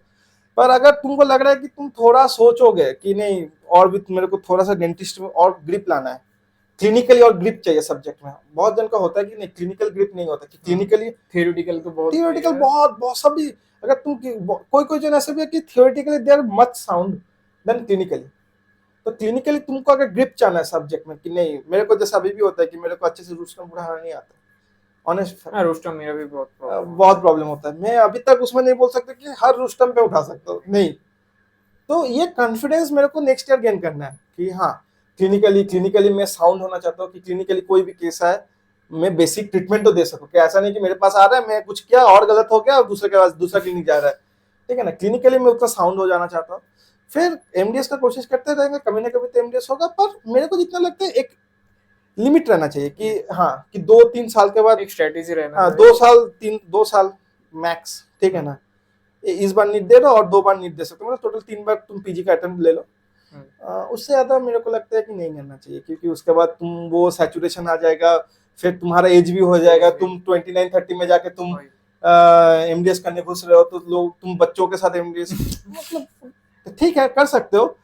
पर अगर तुमको लग रहा है कि तुम थोड़ा सोचोगे कि नहीं और भी मेरे को थोड़ा सा डेंटिस्ट में और ग्रिप लाना है, क्लिनिकली और ग्रिप चाहिए सब्जेक्ट में। बहुत जन का होता है कि नहीं, क्लिनिकल ग्रिप नहीं होता, कि क्लिनिकली थियोरेटिकल तो बहुत थियोरेटिकल है। बहुत बहुत सभी। अगर तुम कोई कोई जन ऐसे भी है कि theoretically they are much sound than clinically. तो क्लिनिकली तुमको अगर ग्रिप चाहना है सब्जेक्ट में कि नहीं, मेरे को जैसा अभी भी होता है कि मेरे को अच्छे से रूट्स में पढ़ाना नहीं आता, ऑनेस्ट हाँ, रोस्टर मेरा भी बहुत प्रॉब्लम बहुत प्रॉब्लम होता है। मैं अभी तक उसमें नहीं बोल सकता कि हर रुस्तम पे उठा सकता हूँ, नहीं। तो ये कॉन्फिडेंस मेरे को नेक्स्ट ईयर गेन करना है कि हाँ, क्लिनिकली मैं साउंड होना चाहता हूँ कि क्लिनिकली कोई भी केस है मैं बेसिक ट्रीटमेंट तो दे सकूँ, कि ऐसा नहीं कि मेरे पास आ रहा है, मैं कुछ किया और गलत हो गया और दूसरे के पास दूसरा क्लिनिक जा रहा है, ठीक है ना। क्लिनिकली मैं उतना साउंड हो जाना चाहता हूँ। फिर एमडीएस का कोशिश करते रहेंगे, कभी ना कभी तो एमडीएस होगा। पर मेरे को जितना लगता है एक लिमिट रहना चाहिए कि हाँ, कि 2-3 साल के बाद, एक स्ट्रेटेजी रहना हाँ, चाहिए। 2 साल मैक्स, ठीक है ना। इस बार नीट दे दो और 2 बार नीट दे सकते हो, मतलब टोटल 3 बार तुम पीजी का अटेम्प्ट ले लो। उससे ज्यादा मेरे को लगता है कि नहीं करना चाहिए, क्योंकि उसके बाद तुम वो सैचुरेशन आ जाएगा, फिर तुम्हारा एज भी हो जाएगा, तुम 29-30 में जाके तुम एमडीएस करने घुस रहे हो, तो लोग तुम बच्चों के साथ एमडीएस मतलब ठीक है कर सकते हो,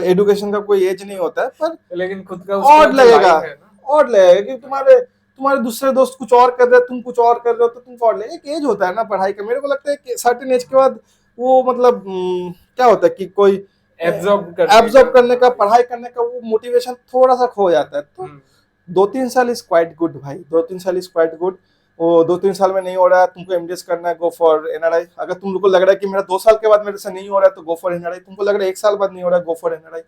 एडुकेशन का कोई एज नहीं होता है, पर लेकिन खुद का ऑड लगेगा, है ना। ऑड लगेगा कि तुम्हारे दूसरे दोस्त कुछ और कर रहे हो, तुम कुछ और कर रहे हो, तो तुमको ऑड लगेगा। एक एज होता है ना पढ़ाई का, मेरे को लगता है कि सर्टेन एज के बाद वो मतलब क्या होता है कि कोई एब्जॉर्ब करने का, पढ़ाई करने का वो मोटिवेशन थोड़ा सा खो जाता है। तो 2-3 साल इज क्वाइट गुड भाई, 2-3 साल इज क्वाइट गुड। वो 2-3 साल में नहीं हो रहा है, तुमको एमडीएस करना है, गो फॉर एनआरआई। अगर तुमको लग रहा है कि मेरा 2 साल के बाद मेरे से नहीं हो रहा है तो गो फॉर एनआरआई। तुमको लग रहा है 1 साल बाद नहीं हो रहा है, गो फॉर एनआरआई।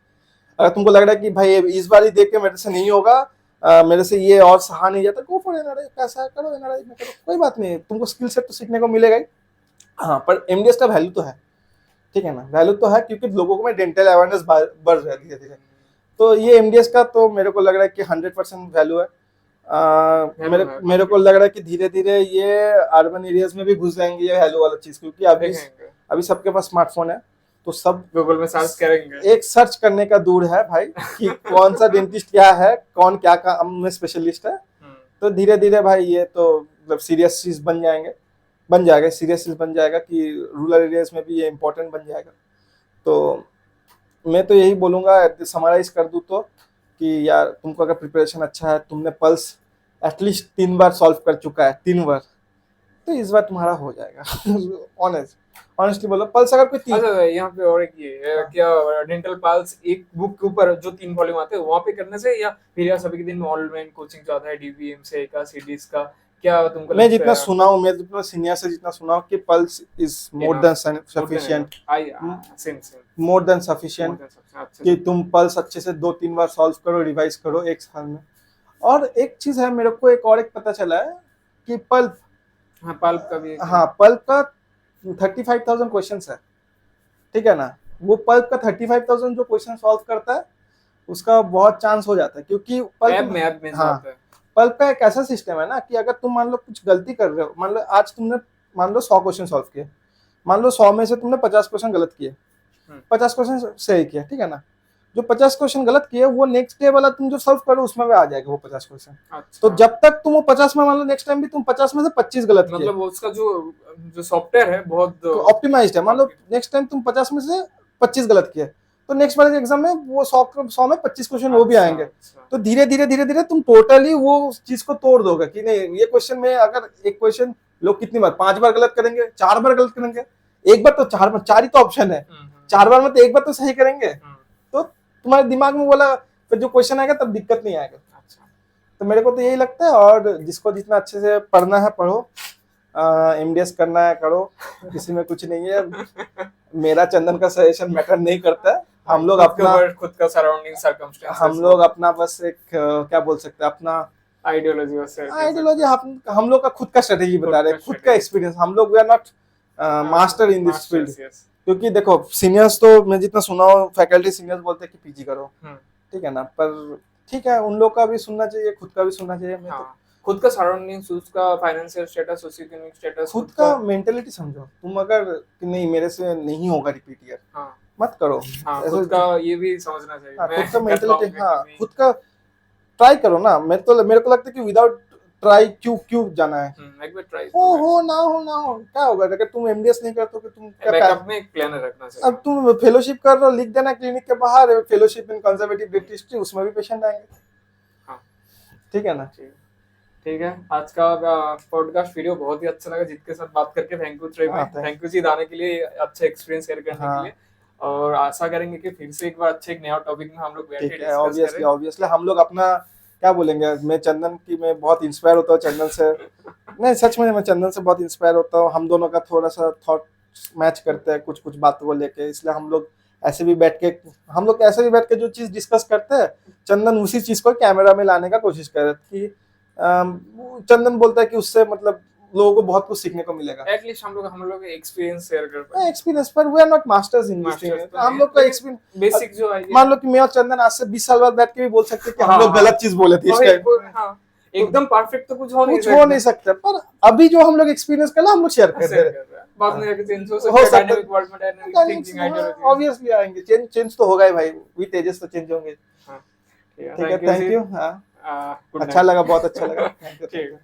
अगर तुमको लग रहा है कि भाई इस बार ही देख के मेरे से नहीं होगा, मेरे से ये और सहा नहीं जाता, गो फॉर एनआरआई। पैसा करो एनआरआई में करो, कोई बात नहीं, तुमको स्किल सेट तो सीखने को मिलेगा ही। हाँ, पर एमडीएस का वैल्यू तो है, ठीक है ना, वैल्यू तो है, क्योंकि लोगों में डेंटल अवेयरनेस बढ़ रहा है धीरे धीरे। तो ये एमडीएस का तो मेरे को लग रहा है कि 100% वैल्यू है। मेरे को लग रहा है कि धीरे धीरे ये अर्बन एरियाज में भी घुस जाएंगे ये वैल्यू वाला चीज, क्योंकि अभी सबके पास स्मार्टफोन है, तो सब गूगल में सर्च करेंगे। एक सर्च करने का दूर है भाई कि कौन सा डेंटिस्ट क्या है, कौन क्या काम में स्पेशलिस्ट है। तो धीरे धीरे भाई ये तो मतलब सीरियस चीज बन जाएगा, सीरियस चीज बन जाएगा कि रूरल एरियाज में भी ये इम्पोर्टेंट बन जाएगा। तो मैं तो यही बोलूंगा, समराइज कर दूं तो, कि यार तुमको अगर प्रिपरेशन अच्छा है, तुमने पल्स एटलीस्ट 3 बार सॉल्व कर चुका है, 3 बार, तो इस बार तुम्हारा हो जाएगा। ऑनेस्टली बोलो, पल्स अगर कोई अच्छा यहाँ पे और एक ये क्या डेंटल पाल्स एक बुक के ऊपर जो 3 वॉल्यूम आते हैं वहाँ पे करने से, या फिर यार सभी के दिन में ऑनलाइन कोचिंग जो आता है डीबीएम से का सीडीज का, क्या तुमको मैं जितना सुना हूँ, मैं जितना सीनियर से जितना सुना हूँ कि pulse is more than sufficient, more than sufficient, कि तुम पल्स अच्छे से 2-3 बार सॉल्व करो, रिवाइज करो 1 साल में। और एक चीज है, मेरे को एक और पता चला है कि पल्प का भी, हाँ, पल्प का 35,000 क्वेश्चंस है, ठीक है ना। वो पल्प का 35,000 जो क्वेश्चन सॉल्व करता है उसका बहुत चांस हो जाता है, क्योंकि पल्प में हाँ, पल्प का एक ऐसा सिस्टम है ना कि अगर तुम मान लो कुछ गलती कर रहे हो, मान लो आज तुमने मान लो 100 क्वेश्चन सॉल्व किए, मान लो 100 में से तुमने 50 क्वेश्चन गलत किए, 50 क्वेश्चन सही किया, ठीक है ना। जो 50 क्वेश्चन गलत किए वो नेक्स्ट डे वाला तुम जो सॉल्व करो उसमें भी आ जाएगा वो 50 क्वेश्चन। तो जब तक तुम वो 50 में, मान लो नेक्स्ट टाइम भी तुम 50 में से 25 गलत किए, मतलब उसका जो सॉफ्टवेयर है बहुत ऑप्टिमाइज्ड है। मान लो नेक्स्ट टाइम तुम 50 में से 25 गलत किए, तो नेक्स्ट वाले एग्जाम में वो 100 में 25 क्वेश्चन वो भी आएंगे। तो धीरे धीरे तुम टोटली वो चीज को तोड़ दोगे कि नहीं, ये क्वेश्चन में अगर एक क्वेश्चन लोग कितनी बार, 5 बार गलत करेंगे, 4 बार गलत करेंगे, एक बार तो 4 ही तो ऑप्शन है, 4 बार में तो एक बार तो सही करेंगे, तो तुम्हारे दिमाग में बोला फिर जो क्वेश्चन आएगा तब दिक्कत नहीं आएगा। तो तो मेरे को तो यही लगता है, और जिसको जितना अच्छे से पढ़ना है पढ़ो, एमडीएस करना है करो, किसी में कुछ नहीं है। मेरा चंदन का सजेशन मैटर नहीं करता है, हम लोग अपना खुद का सराउंडिंग सर्कमस्टेंसेस, हम लोग अपना बस एक क्या बोल सकते हैं, अपना आइडियोलॉजी बस है, आइडियोलॉजी, हम लोग का खुद का स्ट्रेटेजी बता रहे हैं, खुद का strategy। एक्सपीरियंस। हम लोग we are not master in this field. Masters, yes। क्योंकि देखो सीनियर्स तो मैं जितना सुना हूँ, फैकल्टी सीनियर्स बोलते हैं कि पीजी करो, ठीक है ना, पर ठीक है उन लोग का भी सुनना चाहिए, खुद का भी सुनना चाहिए। मैं तो हाँ, खुद का सराउंडिंग्स, उसका फाइनेंशियल स्टेटस, सोशियोइकोनॉमिक स्टेटस, खुद का मेंटेलिटी समझो। तुम अगर कि नहीं मेरे से नहीं होगा रिपीट ईयर, हाँ मत करो। हाँ, ऐसे- खुद का ये भी समझना चाहिए। हाँ, मैं खुद का कर मेंटेलिटी, पाऊंगा कि हाँ नहीं। खुद का ट्राई करो ना। मेरे को लगता है कि विदाउट ट्राई क्यों जाना है। एक बार ट्राई हो ना हो क्या होगा, अगर तुम एमडीएस नहीं करते तो तुम क्या बैकअप में एक प्लान रखना चाहिए। अब तुम फेलोशिप कर रहे हो, लिख देना क्लिनिक के बाहर फेलोशिप इन कंजर्वेटिव डेंटिस्ट्री, उसमें भी पेशेंट आएंगे। हाँ ठीक है ना। ठीक है, आज का पॉडकास्ट वीडियो बहुत ही अच्छा लगा, जिसके साथ बात करके थैंक यू ट्रे भाई, थैंक यू जी आने के लिए, अच्छा एक्सपीरियंस शेयर करने के लिए, और आशा करेंगे कि फिर से एक बार अच्छे एक नया टॉपिक में हम लोग बैठे डिस्कस करें। ऑब्वियसली हम लोग अपना क्या बोलेंगे, मैं चंदन की मैं बहुत इंस्पायर होता हूँ चंदन से। नहीं सच में मैं चंदन से बहुत इंस्पायर होता हूँ। हम दोनों का थोड़ा सा थॉट मैच करते हैं कुछ कुछ बातों को लेके, इसलिए हम लोग ऐसे भी बैठ के जो चीज डिस्कस करते हैं, चंदन उसी चीज को कैमरा में लाने का कोशिश कर रहे कि चंदन बोलता है कि उससे मतलब लोगों को बहुत कुछ सीखने को मिलेगा। एटलीस्ट हम लोग एक्सपीरियंस शेयर कर पाए। एक्सपीरियंस पर we are not masters in this thing. हम लोग का एक्सपीरियंस बेसिक जो है, मान लो कि मैं और चंदन आज से 20 साल बाद बैठ के भी बोल सकते हैं कि हम लोग गलत चीज बोले थे इस टाइम। हाँ, एकदम परफेक्ट तो कुछ हो नहीं सकता, पर अभी जो हम लोग एक्सपीरियंस कर हम लोग शेयर कर रहे हैं। बाद में जाके चेंज हो सकता है, डायनामिक वर्ल्ड में डायनामिक थिंकिंग आइडियोलॉजी ऑब्वियसली आएंगे, चेंज तो होगा ही भाई, विद एजेस तो चेंज होंगे। ठीक है, थैंक यू। हाँ, अच्छा लगा, बहुत अच्छा लगा। Thank you.